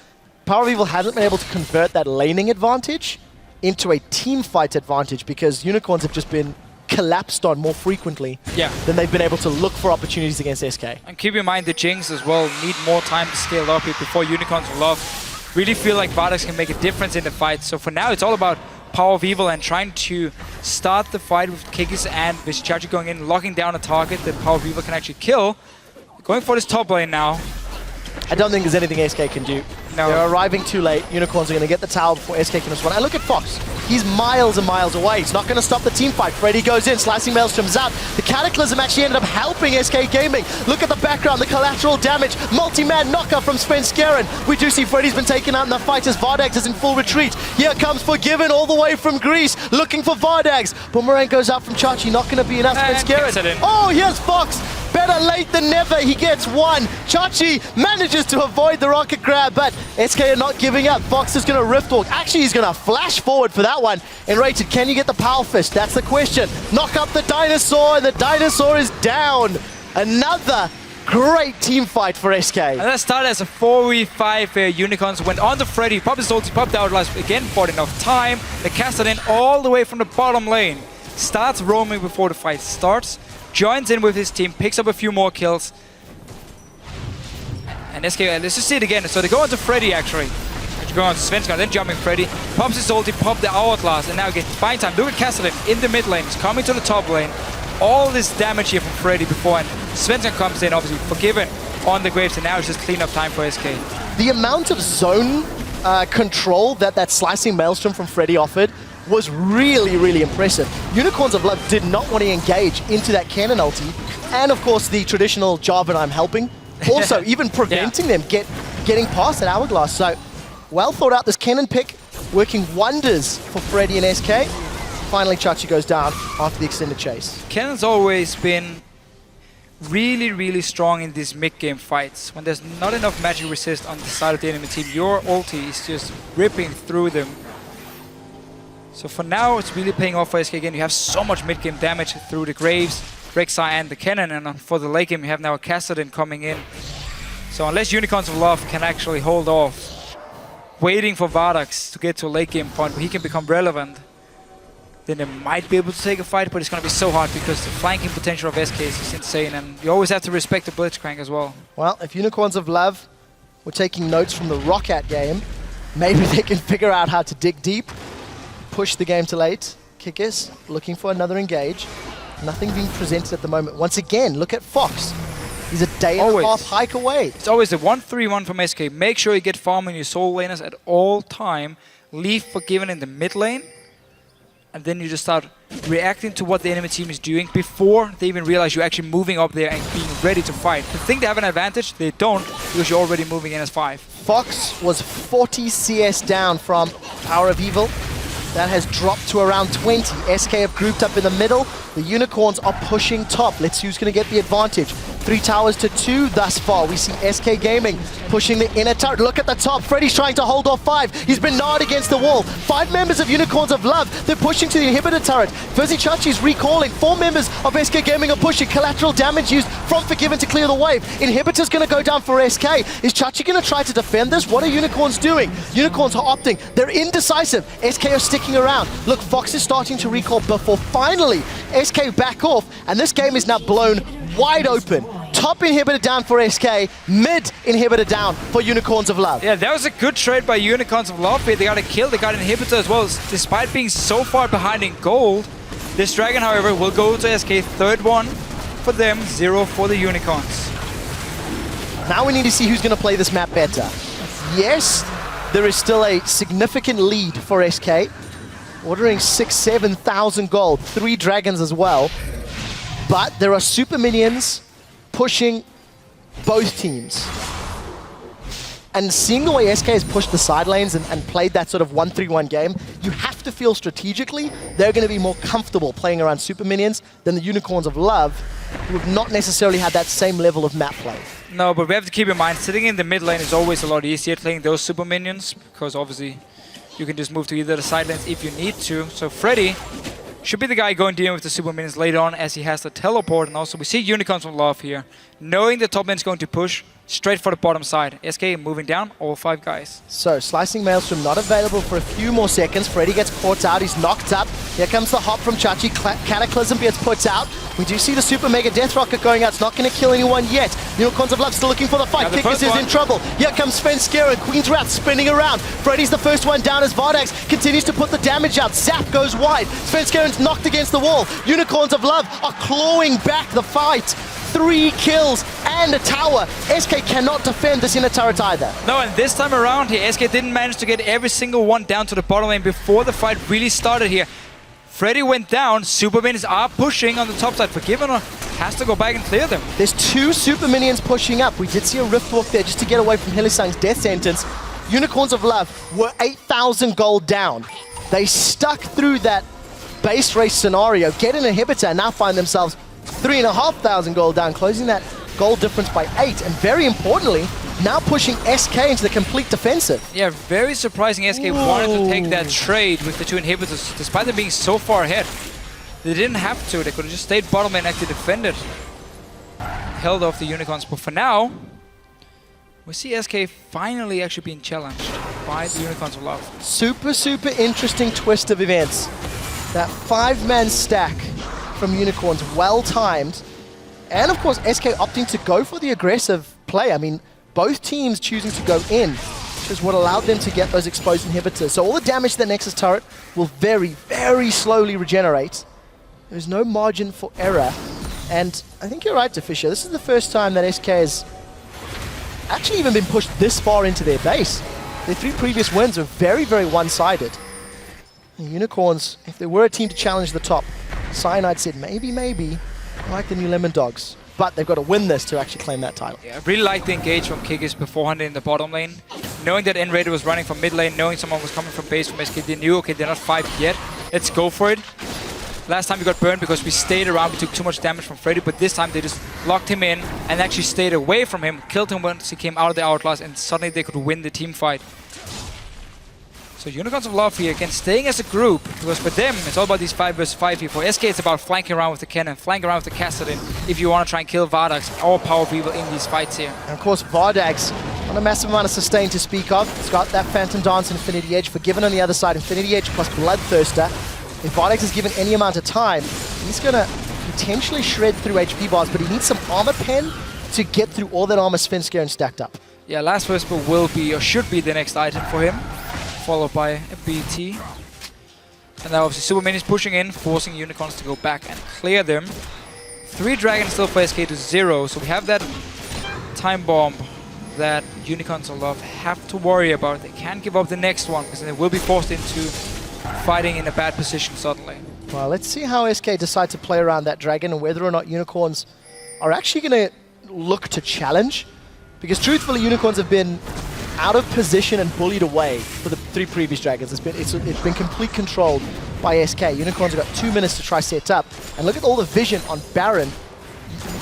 S1: Power of Evil hasn't been able to convert that laning advantage into a team fight advantage because Unicorns have just been collapsed on more frequently than they've been able to look for opportunities against SK.
S2: And keep in mind the Jinx as well need more time to scale up here before Unicorns will love. Really feel like Vardax can make a difference in the fight. So for now, it's all about Power of Evil and trying to start the fight with Kikis and Visichachi going in, locking down a target that Power of Evil can actually kill. Going for this top lane now.
S1: I don't think there's anything SK can do.
S2: No.
S1: They're arriving too late. Unicorns are going to get the tower before SK can respond. And look at Fox. He's miles and miles away. He's not going to stop the team fight. Freddy goes in, slicing Maelstrom's out. The Cataclysm actually ended up helping SK Gaming. Look at the background, the collateral damage. Multi-man knocker from Svenskeren. We do see Freddy's been taken out in the fight as Vardags is in full retreat. Here comes Forgiven all the way from Greece, looking for Vardags. Boomerang goes out from Chachi, not going to be enough. Svenskeren. Oh, here's Fox. Better late than never, he gets one. Chachi manages to avoid the rocket grab, but SK are not giving up. Fox is going to Rift Walk. Actually, he's going to flash forward for that one. Enrated, can you get the Power Fist? That's the question. Knock up the Dinosaur, and the Dinosaur is down. Another great team fight for SK.
S2: And that started as a 4v5 Unicorns, went on to Freddy, popped his ulti, popped out last again, bought enough time. They cast it in all the way from the bottom lane. Starts roaming before the fight starts. Joins in with his team, picks up a few more kills. And SK, let's just see it again. So they go on to Freddy actually. Actually going on to Svenskeren, then jumping Freddy. Pops his ulti, pop the Hourglass, and now gets buying time. Look at Kassadin in the mid lane. He's coming to the top lane. All this damage here from Freddy before, and Svenskeren comes in, obviously Forgiven on the Graves, and now it's just clean up time for SK.
S1: The amount of zone control that slicing Maelstrom from Freddy offered was really, really impressive. Unicorns of Love did not want to engage into that cannon ulti. And of course, the traditional Jarvan I'm helping. Also, even preventing them getting past that Hourglass. So, well thought out, this cannon pick working wonders for Freddy and SK. Finally, Chachi goes down after the extended chase.
S2: Cannon's always been really, really strong in these mid-game fights. When there's not enough magic resist on the side of the enemy team, your ulti is just ripping through them. So for now, it's really paying off for SK again. You have so much mid-game damage through the Graves, Rek'Sai and the Cannon, and for the late game, you have now a Kassadin coming in. So unless Unicorns of Love can actually hold off, waiting for Vardax to get to a late game point where he can become relevant, then they might be able to take a fight, but it's going to be so hard because the flanking potential of SK is insane, and you always have to respect the Blitzcrank as well.
S1: Well, if Unicorns of Love were taking notes from the Roccat game, maybe they can figure out how to dig deep. Push the game to late. Kikis looking for another engage. Nothing being presented at the moment. Once again, look at Fox. He's a day and a half hike away.
S2: It's always a 1-3-1 from SK. Make sure you get farming your soul laners at all time. Leave Forgiven in the mid lane. And then you just start reacting to what the enemy team is doing before they even realize you're actually moving up there and being ready to fight. They think they have an advantage, they don't, because you're already moving in as 5.
S1: Fox was 40 CS down from Power of Evil. That has dropped to around 20. SK have grouped up in the middle. The Unicorns are pushing top. Let's see who's going to get the advantage. 3 towers to 2 thus far. We see SK Gaming pushing the inner turret. Look at the top. Freddy's trying to hold off 5. He's been gnawed against the wall. 5 members of Unicorns of Love. They're pushing to the inhibitor turret. Fuzzy Chachi's recalling. 4 members of SK Gaming are pushing. Collateral damage used from Forgiven to clear the wave. Inhibitor's going to go down for SK. Is Chachi going to try to defend this? What are Unicorns doing? Unicorns are opting. They're indecisive. SK are sticking around. Look, Fox is starting to recall before finally SK back off. And this game is now blown wide open. Top inhibitor down for SK, mid inhibitor down for Unicorns of Love.
S2: Yeah, that was a good trade by Unicorns of Love. They got a kill, they got an inhibitor as well, despite being so far behind in gold. This Dragon, however, will go to SK. Third one for them, 0 for the Unicorns.
S1: Now we need to see who's going to play this map better. Yes, there is still a significant lead for SK. Ordering 6,000-7,000 gold, 3 dragons as well. But there are super minions pushing both teams. And seeing the way SK has pushed the side lanes and played that sort of 1-3-1 game, you have to feel strategically they're going to be more comfortable playing around super minions than the Unicorns of Love, who have not necessarily had that same level of map play.
S2: No, but we have to keep in mind, sitting in the mid lane is always a lot easier playing those super minions, because obviously you can just move to either the side lanes if you need to. So Freddy should be the guy going dealing with the super minions later on, as he has the teleport. And also we see Unicorns of Love here, knowing the top lane is going to push straight for the bottom side. SK moving down, all 5 guys.
S1: So, Slicing Maelstrom not available for a few more seconds. Freddy gets caught out, he's knocked up. Here comes the hop from Chachi. Cataclysm gets put out. We do see the Super Mega Death Rocket going out. It's not going to kill anyone yet. Unicorns of Love still looking for the fight. Kickus is in trouble. Here comes FLICKR and Queen's Wrath spinning around. Freddy's the first one down as Vardax continues to put the damage out. Zap goes wide. FLICKR's knocked against the wall. Unicorns of Love are clawing back the fight. 3 kills and a tower. SK cannot defend this inner turret either.
S2: No, and this time around here, SK didn't manage to get every single one down to the bottom lane before the fight really started here. Freddy went down, super minions are pushing on the top side. Forgiven has to go back and clear them.
S1: There's 2 super minions pushing up. We did see a rift walk there just to get away from Hillisang's death sentence. Unicorns of Love were 8,000 gold down. They stuck through that base race scenario, get an inhibitor, and now find themselves 3,500 gold down, closing that gold difference by 8. And very importantly, now pushing SK into the complete defensive.
S2: Yeah, very surprising. SK wanted to take that trade with the 2 inhibitors, despite them being so far ahead. They didn't have to, they could have just stayed bottom and actually defended. Held off the Unicorns, but for now, we see SK finally actually being challenged by the Unicorns of Love.
S1: Super, super interesting twist of events. That 5-man stack from Unicorns, well-timed. And of course, SK opting to go for the aggressive play. I mean, both teams choosing to go in, which is what allowed them to get those exposed inhibitors. So all the damage to the Nexus turret will very, very slowly regenerate. There's no margin for error. And I think you're right, Fisher. This is the first time that SK has actually even been pushed this far into their base. Their 3 previous wins are very, very one-sided. Unicorns, if they were a team to challenge the top, Cyanide said maybe, like the new Lemon Dogs. But they've got to win this to actually claim that title.
S2: Yeah, I really like the engage from Kikis beforehand in the bottom lane. Knowing that N-Raider was running from mid lane, knowing someone was coming from base from SK, they knew, okay, they're not 5 yet. Let's go for it. Last time we got burned because we stayed around, we took too much damage from Freddy, but this time they just locked him in and actually stayed away from him, killed him once he came out of the hourglass, and suddenly they could win the team fight. So Unicorns of Love here, again, staying as a group, because for them, it's all about these 5 versus 5 here. For SK, it's about flanking around with the cannon, flanking around with the Kassadin, if you want to try and kill Vardax or power people in these fights here.
S1: And of course, Vardax, not a massive amount of sustain to speak of. It's got that Phantom Dance, Infinity Edge. Forgiven on the other side, Infinity Edge plus Bloodthirster. If Vardax is given any amount of time, he's going to potentially shred through HP bars, but he needs some armor pen to get through all that armor FLICKR stacked up.
S2: Yeah, Last Whisper will be, or should be, the next item for him, followed by a BT. And now obviously Super Minions pushing in, forcing Unicorns to go back and clear them. 3 dragons still for SK to 0, so we have that time bomb that Unicorns of Love have to worry about. They can't give up the next one, because they will be forced into fighting in a bad position suddenly.
S1: Well, let's see how SK decide to play around that dragon and whether or not Unicorns are actually going to look to challenge. Because truthfully, Unicorns have been out of position and bullied away for the 3 previous Dragons. It's been complete controlled by SK. Unicorns have got 2 minutes to try set up. And look at all the vision on Baron.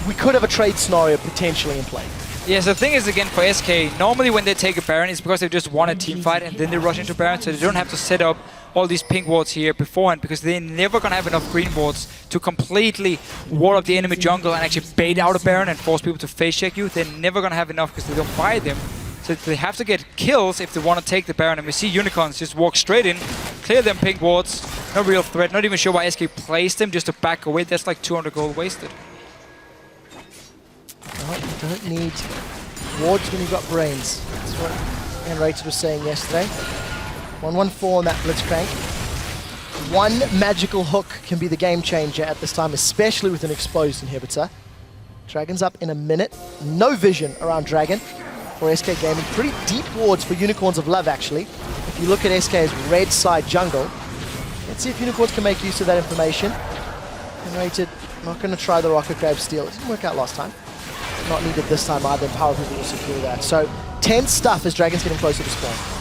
S1: We could have a trade scenario potentially in play.
S2: Yeah, so the thing is, again, for SK, normally when they take a Baron, it's because they've just won a team fight and then they rush into Baron, so they don't have to set up all these pink wards here beforehand, because they're never going to have enough green wards to completely ward up the enemy jungle and actually bait out a Baron and force people to face check you. They're never going to have enough because they don't buy them. So they have to get kills if they want to take the Baron. And we see Unicorns just walk straight in, clear them pink wards, no real threat, not even sure why SK placed them just to back away. That's like 200 gold wasted.
S1: No, you don't need wards when you've got brains. That's what Enrated was saying yesterday. 114 on that Blitzcrank. One magical hook can be the game changer at this time, especially with an exposed inhibitor. Dragon's up in a minute. No vision around Dragon for SK Gaming. Pretty deep wards for Unicorns of Love, actually. If you look at SK's red side jungle, let's see if Unicorns can make use of that information. Enrated, not going to try the Rocket Grab steal. It didn't work out last time. Not needed this time either. Power People will secure that. So, tense stuff as Dragon's getting closer to spawn.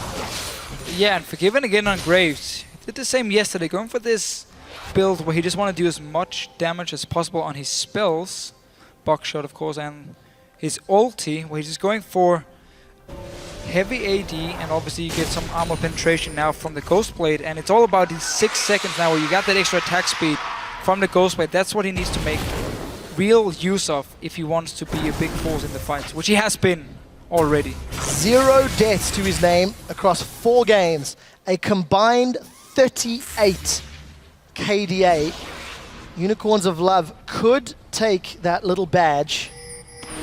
S2: Yeah, and Forgiven again on Graves. He did the same yesterday, going for this build where he just want to do as much damage as possible on his spells. Buckshot, of course, and his ulti, where he's just going for heavy AD, and obviously you get some armor penetration now from the Ghost Blade, and it's all about these 6 seconds now where you got that extra attack speed from the Ghost Blade. That's what he needs to make real use of if he wants to be a big force in the fights, which he has been already.
S1: 0 deaths to his name across 4 games. A combined 38 KDA. Unicorns of Love could take that little badge,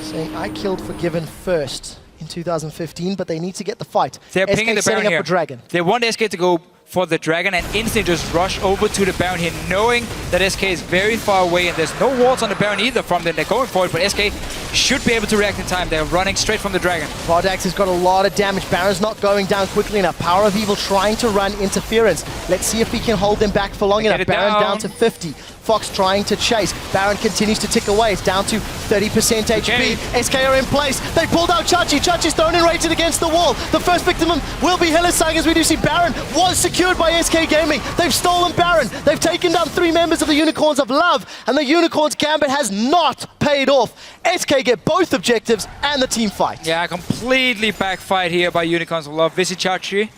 S1: saying I killed Forgiven first in 2015, but they need to get the fight.
S2: They're pinging the Baron
S1: up
S2: here.
S1: for Dragon.
S2: They want SK to go for the Dragon and instantly just rush over to the Baron here, knowing that SK is very far away and there's no wards on the Baron either from them. They're going for it, but SK should be able to react in time. They're running straight from the Dragon.
S1: Vardax has got a lot of damage. Baron's not going down quickly enough. Power of Evil trying to run interference. Let's see if he can hold them back for long enough. Baron down to 50. Fox trying to chase. Baron continues to tick away. It's down to 30% HP. SK are in place. They pulled out Chachi. Chachi's thrown and rated against the wall. The first victim will be Hillisang, as we do see Baron was secured by SK Gaming. They've stolen Baron. They've taken down 3 members of the Unicorns of Love, and the Unicorns Gambit has not paid off. SK get both objectives and the team fight.
S2: Yeah, completely backfired here by Unicorns of Love. Visit Chachi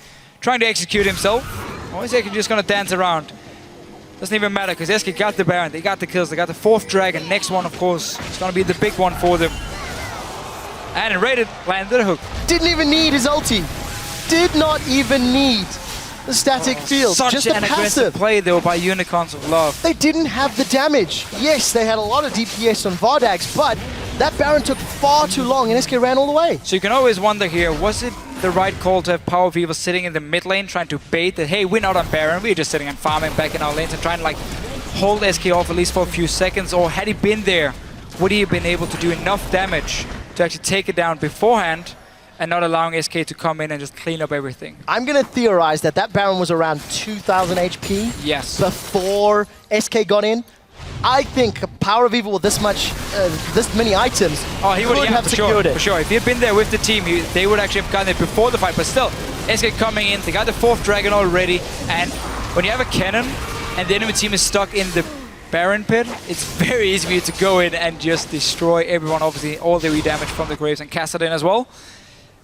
S2: trying to execute himself. Or is SK just going to dance around? Doesn't even matter, because SK got the Baron, they got the kills, they got the 4th Dragon. Next one, of course, is going to be the big one for them. And Rated landed a hook.
S1: Didn't even need his ulti. Did not even need the static field.
S2: Such
S1: just
S2: an
S1: a
S2: aggressive
S1: passive
S2: play, though, by Unicorns of Love.
S1: They didn't have the damage. Yes, they had a lot of DPS on Vardax, but that Baron took far too long and SK ran all the way.
S2: So you can always wonder here, was it the right call to have Power of Evil sitting in the mid lane trying to bait that, hey, we're not on Baron, we're just sitting and farming back in our lanes and trying to like hold SK off at least for a few seconds? Or had he been there, would he have been able to do enough damage to actually take it down beforehand and not allowing SK to come in and just clean up everything?
S1: I'm going to theorize that that Baron was around 2,000 HP
S2: Yes.
S1: before SK got in. I think Power of Evil with this many items
S2: He would
S1: could have
S2: for
S1: secured
S2: sure,
S1: it.
S2: For sure. If he had been there with the team, they would actually have gotten it before the fight. But still, SK coming in, they got the 4th Dragon already. And when you have a cannon and the enemy team is stuck in the Baron pit, it's very easy for you to go in and just destroy everyone. Obviously, all the damage from the Graves and cast it in as well.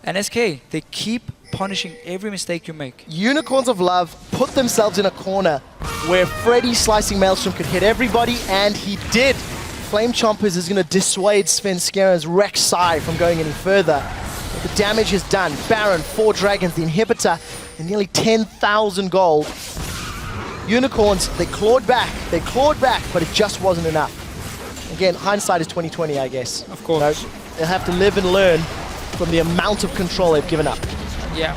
S2: And SK, they keep punishing every mistake you make.
S1: Unicorns of Love put themselves in a corner where Freddy slicing Maelstrom could hit everybody, and he did. Flame Chompers is going to dissuade Svenskera's Rek'Sai from going any further. But the damage is done. Baron, 4 Dragons, the inhibitor, and nearly 10,000 gold. Unicorns, they clawed back, but it just wasn't enough. Again, hindsight is 20/20, I guess.
S2: Of course.
S1: You know, they'll have to live and learn from the amount of control they've given up.
S2: Yeah.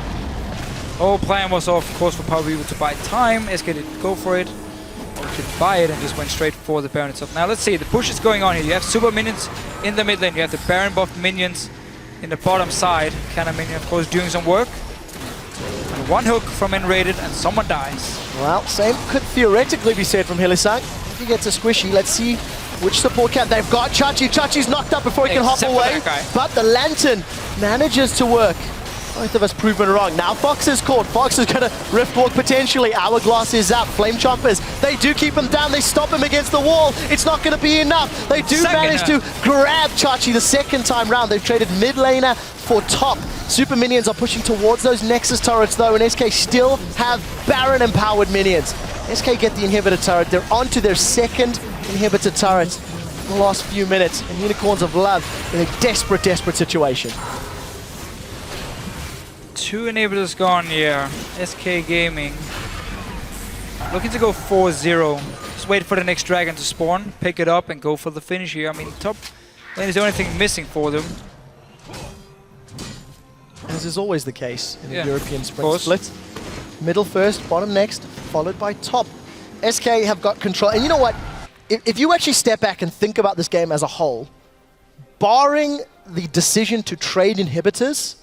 S2: Whole plan was, of course, for Power Evil to buy time. SK didn't go for it, or didn't buy it, and just went straight for the Baron itself. Now let's see, the push is going on here. You have super minions in the mid lane. You have the Baron buffed minions in the bottom side. Cannon minion, of course, doing some work. And 1 hook from Enrated, and someone dies.
S1: Well, same could theoretically be said from Hillisang. If he gets a squishy, let's see which support camp they've got. Chachi's knocked up before he can hop
S2: Except for
S1: away,
S2: that guy.
S1: but the Lantern manages to work Both of us proven wrong. Now Fox is caught. Fox is going to rift walk potentially. Hourglass is up. Flame Chompers, they do keep him down. They stop him against the wall. It's not going to be enough. They do manage to grab Chachi the second time round. They've traded mid laner for top. Super minions are pushing towards those Nexus turrets though, and SK still have Baron empowered minions. SK get the inhibitor turret. They're onto their second inhibitor turret in the last few minutes, and Unicorns of Love in a desperate, desperate situation.
S2: 2 inhibitors gone here. SK Gaming looking to go 4-0. Just wait for the next dragon to spawn, pick it up, and go for the finish here. I mean, top lane is the only thing missing for them.
S1: As is always the case in the European Spring
S2: course.
S1: Split. Middle first, bottom next, followed by top. SK have got control. And you know what? If you actually step back and think about this game as a whole, barring the decision to trade inhibitors,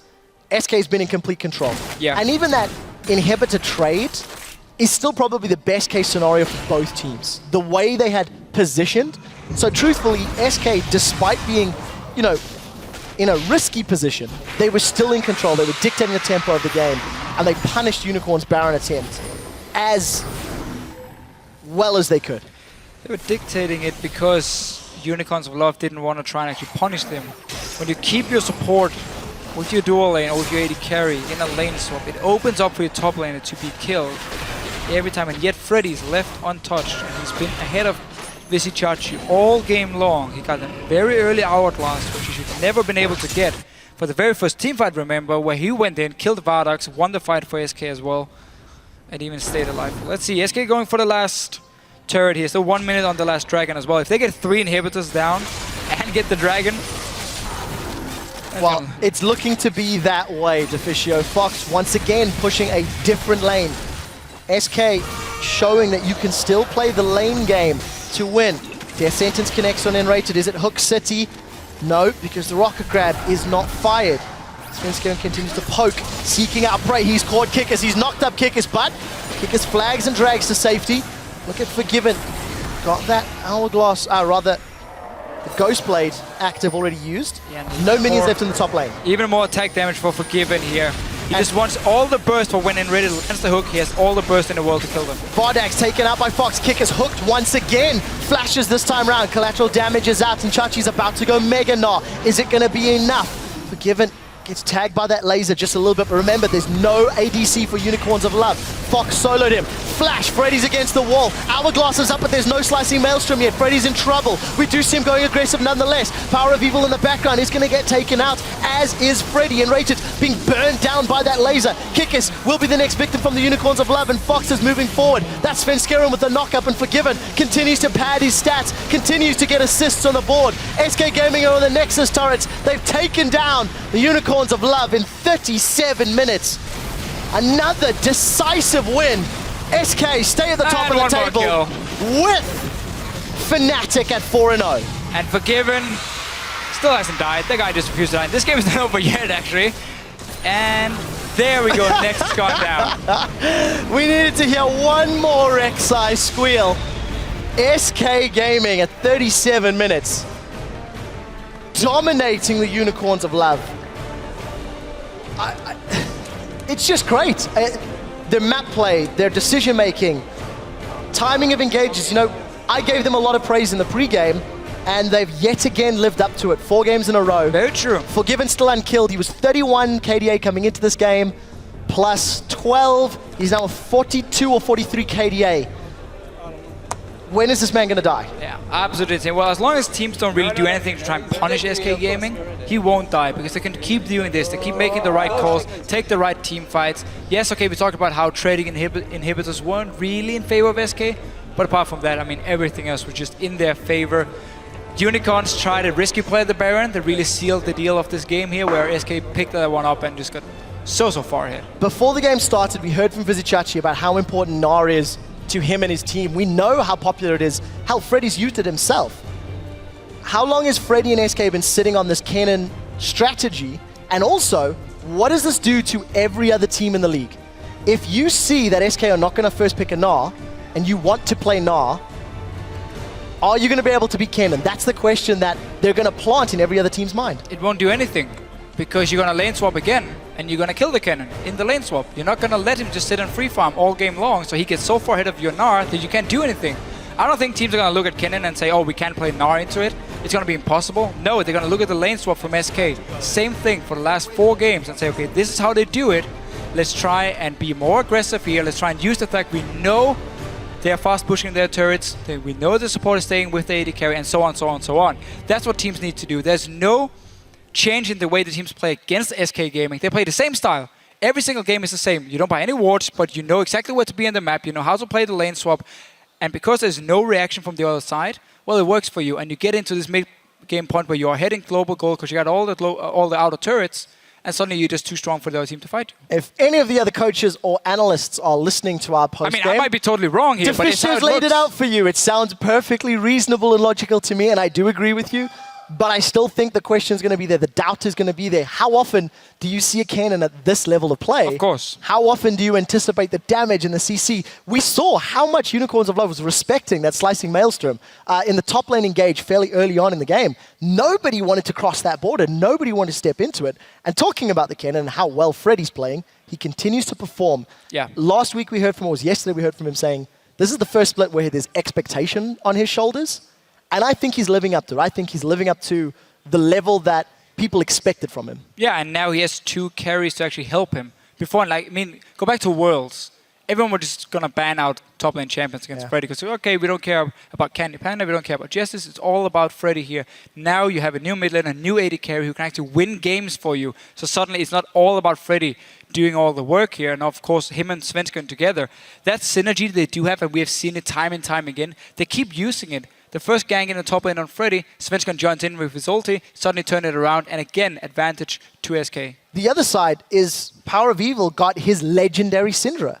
S1: SK's been in complete control.
S2: Yeah.
S1: And even that inhibitor trade is still probably the best case scenario for both teams. The way they had positioned. So truthfully, SK, despite being, you know, in a risky position, they were still in control. They were dictating the tempo of the game, and they punished Unicorn's Baron attempt as well as they could.
S2: They were dictating it because Unicorns of Love didn't want to try and actually punish them. When you keep your support with your dual lane or with your AD carry in a lane swap, it opens up for your top laner to be killed every time, and yet Freddy's left untouched. And he's been ahead of Visichachi all game long. He got a very early hourglass, which he should never been able to get for the very first teamfight, remember, where he went in, killed Vardax, won the fight for SK as well, and even stayed alive. Let's see, SK going for the last turret here, so 1 minute on the last dragon as well. If they get 3 inhibitors down and get the dragon,
S1: well, it's looking to be that way, Deficio. Fox once again pushing a different lane. SK showing that you can still play the lane game to win. Their sentence connects on Enrated. Is it Hook City? No, because the rocket grab is not fired. Svenskeren continues to poke, seeking out prey. He's caught Kickers. He's knocked up Kickers, but Kickers flags and drags to safety. Look at Forgiven. Got that hourglass, rather, the Ghost Blade active already used. Yeah, no minions left in the top lane.
S2: Even more attack damage for Forgiven here. He just wants all the burst for when Enrated lands the hook. He has all the burst in the world to kill them.
S1: Vardax taken out by Fox. Kickers hooked once again. Flashes this time round. Collateral damage is out, and Chachi's about to go Mega Gnar. Is it going to be enough? Forgiven gets tagged by that laser just a little bit, but remember, there's no ADC for Unicorns of Love. Fox soloed him. Flash, Freddy's against the wall. Hourglass is up, but there's no slicing Maelstrom yet. Freddy's in trouble. We do see him going aggressive nonetheless. Power of Evil in the background is going to get taken out, as is Freddy. Enrated being burned down by that laser. Kickers will be the next victim from the Unicorns of Love, and Fox is moving forward. That's Svenskeren with the knock-up, and Forgiven continues to pad his stats, continues to get assists on the board. SK Gaming are on the Nexus turrets. They've taken down the Unicorns of Love in 37 minutes. Another decisive win. SK stay at the top of the table with Fnatic at 4-0.
S2: And Forgiven still hasn't died. The guy just refused to die. This game is not over yet, actually. And there we go, Nexus gone down.
S1: We needed to hear one more Rek'Sai squeal. SK Gaming at 37 minutes. Dominating the Unicorns of Love. It's just great. Their map play, their decision making, timing of engages. You know, I gave them a lot of praise in the pre-game, and they've yet again lived up to it. 4 games in a row.
S2: Very true.
S1: Forgiven still unkilled. He was 31 KDA coming into this game, plus 12. He's now 42 or 43 KDA. When is this man going to die?
S2: Yeah, absolutely. Well, as long as teams don't really do anything to try and punish SK Gaming, he won't die, because they can keep doing this. They keep making the right calls, take the right team fights. Yes, okay, we talked about how trading inhibitors weren't really in favor of SK, but apart from that, I mean, everything else was just in their favor. Unicorns tried to risky play the Baron. They really sealed the deal of this game here, where SK picked that one up and just got so far ahead.
S1: Before the game started, we heard from Visichachi about how important Gnar is to him and his team. We know how popular it is, how Freddy's used it himself. How long has Freddy and SK been sitting on this Kennen strategy? And also, what does this do to every other team in the league? If you see that SK are not going to first pick a Gnar, and you want to play Gnar, are you going to be able to beat Kennen? That's the question that they're going to plant in every other team's mind.
S2: It won't do anything, because you're going to lane swap again. and you're going to kill the cannon in the lane swap. You're not going to let him just sit and free farm all game long, so he gets so far ahead of your Gnar that you can't do anything. I don't think teams are going to look at Kennen and say, oh, we can't play Gnar into it. It's going to be impossible. No, they're going to look at the lane swap from SK. Same thing for the last 4 games and say, okay, this is how they do it. Let's try and be more aggressive here. Let's try and use the fact we know they are fast pushing their turrets. We know the support is staying with the AD carry, and so on, so on, so on. That's what teams need to do. There's no change in the way the teams play against SK Gaming. They play the same style. Every single game is the same. You don't buy any wards, but you know exactly where to be on the map. You know how to play the lane swap. And because there's no reaction from the other side, well, it works for you. And you get into this mid-game point where you are heading global goal because you got all the outer turrets, and suddenly you're just too strong for the other team to fight you.
S1: If any of the other coaches or analysts are listening to our post-game,
S2: I might be totally wrong here, but it's how it
S1: laid
S2: looks.
S1: it out for you. It sounds perfectly reasonable and logical to me, and I do agree with you. But I still think the question is going to be there. The doubt is going to be there. How often do you see a cannon at this level of play?
S2: Of course.
S1: How often do you anticipate the damage in the CC? We saw how much Unicorns of Love was respecting that slicing Maelstrom in the top lane engage fairly early on in the game. Nobody wanted to cross that border. Nobody wanted to step into it. And talking about the cannon and how well Freddy's playing, he continues to perform.
S2: Yeah.
S1: Last week we heard from, or was yesterday we heard from him saying, this is the first split where there's expectation on his shoulders. And I think he's living up to it. I think he's living up to the level that people expected from him.
S2: Yeah, and now he has 2 carries to actually help him. Before, go back to Worlds. Everyone was just going to ban out top lane champions against Freddy because, okay, we don't care about Candy Panda, we don't care about Justice, it's all about Freddy here. Now you have a new mid lane, a new AD carry who can actually win games for you. So suddenly it's not all about Freddy doing all the work here, and of course him and Svensson together. That synergy they do have, and we have seen it time and time again, they keep using it. The first gang in the top lane on Freddy, Svensson joins in with his ulti, suddenly turn it around, and again, advantage to SK.
S1: The other side is Power of Evil got his legendary Syndra,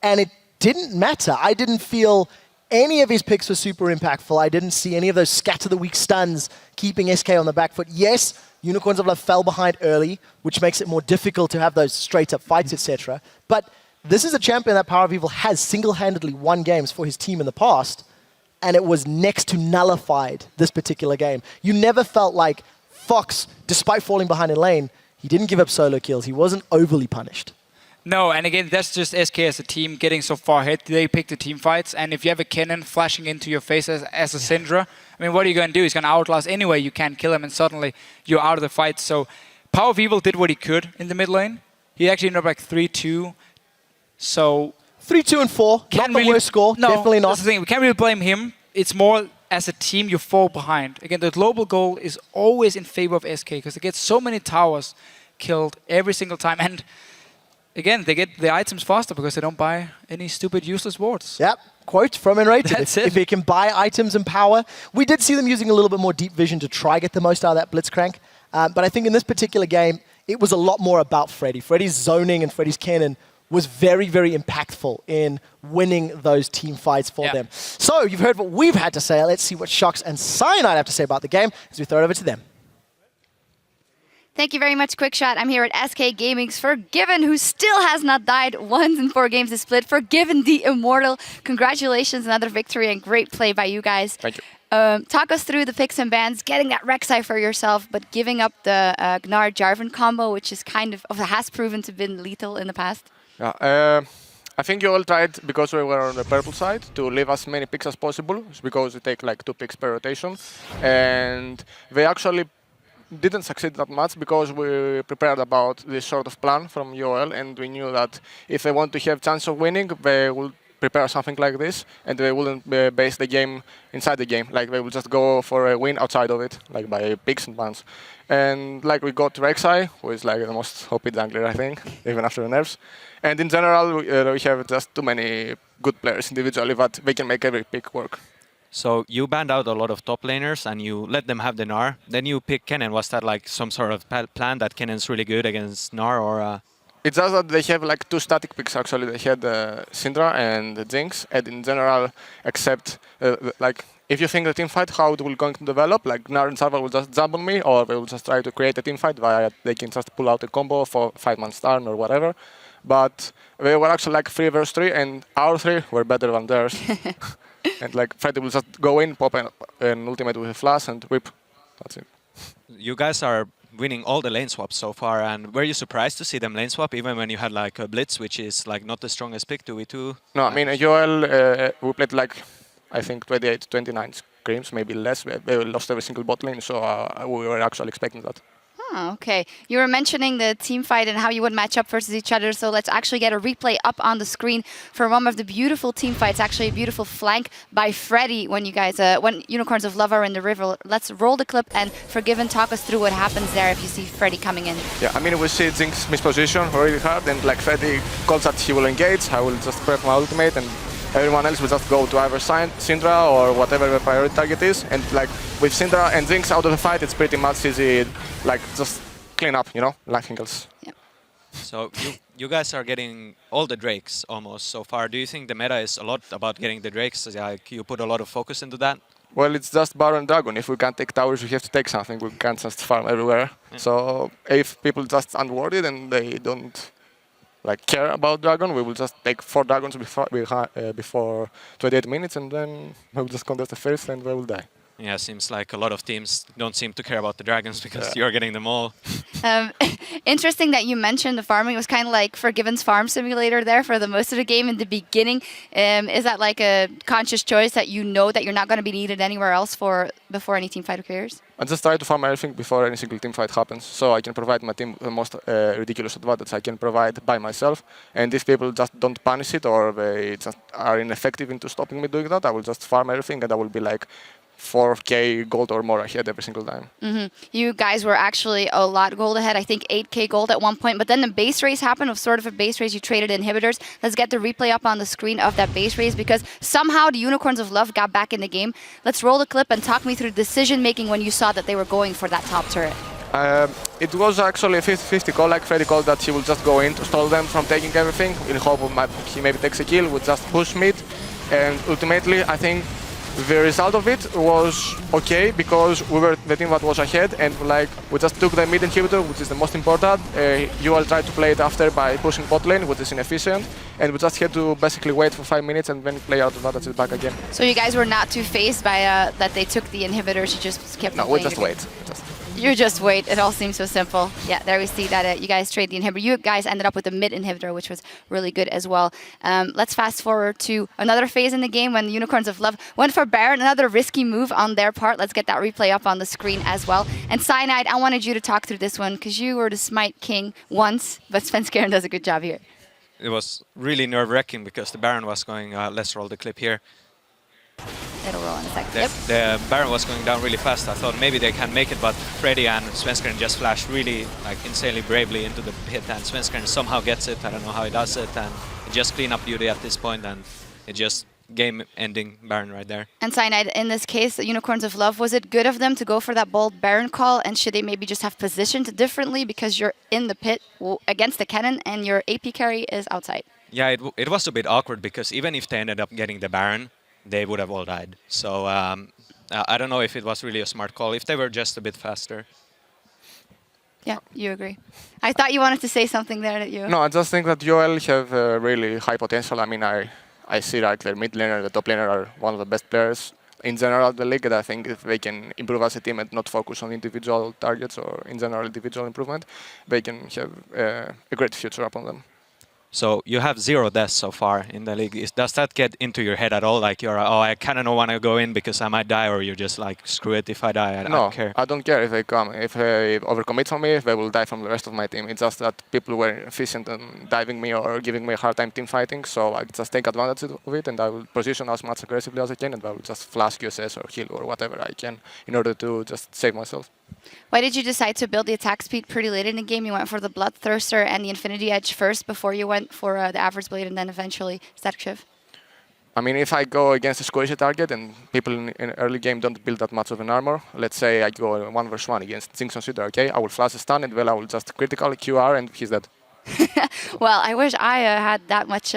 S1: and it didn't matter. I didn't feel any of his picks were super impactful. I didn't see any of those scatter the weak stuns keeping SK on the back foot. Yes, Unicorns of Love fell behind early, which makes it more difficult to have those straight-up fights, etc. But this is a champion that Power of Evil has single-handedly won games for his team in the past, and it was next to nullified this particular game. You never felt like Fox, despite falling behind in lane, he didn't give up solo kills. He wasn't overly punished.
S2: No, and again, that's just SK as a team getting so far ahead. They pick the team fights, and if you have a cannon flashing into your face as a Syndra, I mean, what are you going to do? He's going to outlast anyway. You can't kill him, and suddenly you're out of the fight. So Power of Evil did what he could in the mid lane. He actually ended up like 3-2. So
S1: 3-2 and 4, not the worst score,
S2: no,
S1: definitely not.
S2: That's the thing. We can't really blame him. It's more as a team you fall behind. Again, the global goal is always in favor of SK because they get so many towers killed every single time. And again, they get the items faster because they don't buy any stupid useless wards.
S1: Yep. Quote from Enrated.
S2: That's it.
S1: If they can buy items and power. We did see them using a little bit more deep vision to try get the most out of that Blitzcrank. But I think in this particular game, it was a lot more about Freddy. Freddy's zoning and Freddy's cannon was very, very impactful in winning those team fights for them. So you've heard what we've had to say. Let's see what Shox and Cyanide have to say about the game as we throw it over to them.
S4: Thank you very much, Quickshot. I'm here at SK Gaming's Forgiven, who still has not died once in 4 games this split. Forgiven the Immortal. Congratulations, another victory and great play by you guys.
S5: Thank you.
S4: Talk us through the picks and bans, getting that Rek'Sai for yourself, but giving up the Gnar-Jarvan combo, which is has proven to have been lethal in the past.
S5: Yeah, I think you all tried, because we were on the purple side, to leave as many picks as possible, because we take like 2 picks per rotation. And they actually didn't succeed that much because we prepared about this sort of plan from UOL, and we knew that if they want to have chance of winning, they will prepare something like this, and they wouldn't base the game inside the game. Like they will just go for a win outside of it, like by picks and bans. And like we got Rek'Sai, who is like the most OP jungler, I think, even after the nerfs. And in general, we have just too many good players individually that they can make every pick work.
S6: So you banned out a lot of top laners and you let them have the Gnar. Then you pick Kennen. Was that like some sort of plan that Kennen's really good against Gnar, or?
S5: It's just that they have like 2 static picks actually. They had Syndra and the Jinx, and in general, except like if you think the team fight, how it will going to develop, like Gnar and Sarval will just jump on me, or they will just try to create a team fight via they can just pull out a combo for 5-man stun or whatever. But they were actually like 3 versus 3, and our 3 were better than theirs. And like Freddy will just go in, pop an ultimate with a flash, and whip. That's it.
S6: You guys are winning all the lane swaps so far. And were you surprised to see them lane swap, even when you had like a Blitz, which is like not the strongest pick, 2v2?
S5: No, I mean, UOL, we played like, I think 28, 29 scrims, maybe less. We lost every single bot lane, so we were actually expecting that.
S4: Oh, okay. You were mentioning the team fight and how you would match up versus each other. So let's actually get a replay up on the screen for one of the beautiful team fights. Actually, a beautiful flank by Freddy when you guys, when Unicorns of Love are in the river. Let's roll the clip and Forgiven talk us through what happens there if you see Freddy coming in.
S5: Yeah, I mean, we see Jinx misposition really hard, and like Freddy calls that he will engage. I will just prep my ultimate, and everyone else will just go to either Syndra or whatever the priority target is. And like with Syndra and Jinx out of the fight, it's pretty much easy, like just clean up, you know, nothing else.
S4: Yeah.
S6: So you guys are getting all the Drakes almost so far. Do you think the meta is a lot about getting the Drakes? Like you put a lot of focus into that?
S5: Well, it's just Baron Dragon. If we can't take towers, we have to take something. We can't just farm everywhere. Yeah. So if people just unworried and they don't like care about Dragon, we will just take 4 Dragons before 28 minutes, and then we'll just contest the first and we will die.
S6: Yeah, seems like a lot of teams don't seem to care about the Dragons because you're getting them all.
S4: Interesting that you mentioned the farming. It was kind of like Forgiven's farm simulator there for the most of the game in the beginning. Is that like a conscious choice that you know that you're not going to be needed anywhere else before any team fight occurs?
S5: I just try to farm everything before any single team fight happens, so I can provide my team the most ridiculous advantage I can provide by myself. And if people just don't punish it or they just are ineffective into stopping me doing that, I will just farm everything and I will be like 4k gold or more ahead every single time.
S4: You guys were actually a lot gold ahead, I think 8k gold at one point, but then the base race happened, of sort of a base race. You traded inhibitors. Let's get the replay up on the screen of that base race because somehow the Unicorns of Love got back in the game. Let's roll the clip and talk me through decision making when you saw that they were going for that top turret.
S5: It was actually a 50-50 call, like Freddy called that he will just go in to stall them from taking everything in hope of he maybe takes a kill, would just push mid, and ultimately I think the result of it was okay because we were the team that was ahead and like we just took the mid inhibitor, which is the most important. UOL tried to play it after by pushing bot lane, which is inefficient, and we just had to basically wait for 5 minutes and then play out of that and back again.
S4: So you guys were not too phased by that they took the inhibitors, you just kept
S5: No, we just wait.
S4: You just wait. It all seems so simple. Yeah, there we see that you guys trade the inhibitor. You guys ended up with a mid inhibitor, which was really good as well. Let's fast forward to another phase in the game when the Unicorns of Love went for Baron. Another risky move on their part. Let's get that replay up on the screen as well. And Cyanide, I wanted you to talk through this one because you were the Smite King once, but FLICKR does a good job here.
S6: It was really nerve-wracking because the Baron was going, let's roll the clip here.
S4: It'll roll in a second.
S6: The Baron was going down really fast. I thought maybe they can make it, but Freddy and FLICKR just flashed really like insanely bravely into the pit, and FLICKR somehow gets it. I don't know how he does it, and it just clean up duty at this point, and it just game-ending Baron right there.
S4: And Cyanide, in this case, the Unicorns of Love, was it good of them to go for that bold Baron call, and should they maybe just have positioned differently because you're in the pit against the cannon and your AP carry is outside?
S6: Yeah, it was a bit awkward because even if they ended up getting the Baron, they would have all died. So I don't know if it was really a smart call, if they were just a bit faster.
S4: Yeah, you agree. I thought you wanted to say something there that you...
S5: No, I just think that UOL have really high potential. I mean, I see like their mid laner, the top laner are one of the best players in general of the league, and I think if they can improve as a team and not focus on individual targets or in general individual improvement, they can have a great future upon them.
S6: So you have 0 deaths so far in the league. Does that get into your head at all? Like you're, oh, I kind of don't want to go in because I might die, or you're just like, screw it, if I die, I don't care.
S5: I don't care if they come. If they overcommit on me, they will die from the rest of my team. It's just that people were efficient in diving me or giving me a hard time team fighting, so I just take advantage of it and I will position as much aggressively as I can and I will just flash QSS or heal or whatever I can in order to just save myself.
S4: Why did you decide to build the attack speed pretty late in the game? You went for the Bloodthirster and the Infinity Edge first before you went for the Average Blade and then eventually Static Shiv?
S5: I mean, if I go against a squishy target and people in early game don't build that much of an armor, let's say I go 1 versus 1 against Jinx on Sidra, okay? I will flash a stun and well, I will just critical QR and he's dead.
S4: Well, I wish I had that much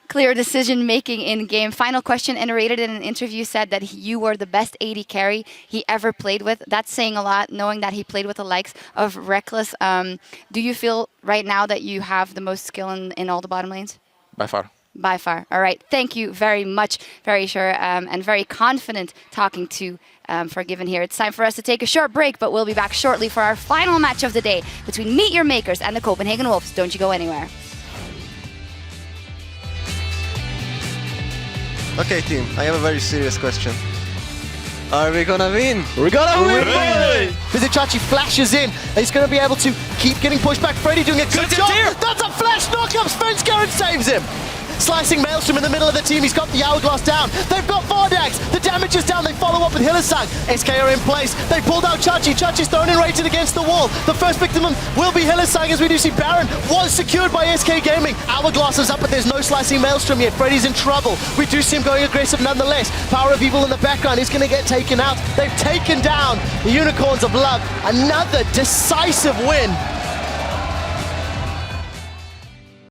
S4: clear decision making in game. Final question, Iterated in an interview said that you were the best AD carry he ever played with. That's saying a lot, knowing that he played with the likes of Reckless. Do you feel right now that you have the most skill in all the bottom lanes?
S5: By far.
S4: By far. All right. Thank you very much. Very sure and very confident talking to Forgiven here. It's time for us to take a short break, but we'll be back shortly for our final match of the day between Meet Your Makers and the Copenhagen Wolves. Don't you go anywhere.
S7: Okay, team, I have a very serious question. Are we gonna win?
S1: We're gonna win, boy! Vizicachi flashes in. He's gonna be able to keep getting pushed back. Freddy doing a good job. That's a flash knockup. Svenskeren saves him. Slicing Maelstrom in the middle of the team. He's got the Hourglass down. They've got Vardags. The damage is down. They follow up with Hillesang. SK are in place. They pulled out Chachi. Chachi's thrown and rated against the wall. The first victim will be Hillesang, as we do see Baron was secured by SK Gaming. Hourglass is up, but there's no slicing Maelstrom yet. Freddy's in trouble. We do see him going aggressive nonetheless. Power of Evil in the background is going to get taken out. They've taken down the Unicorns of Love. Another decisive win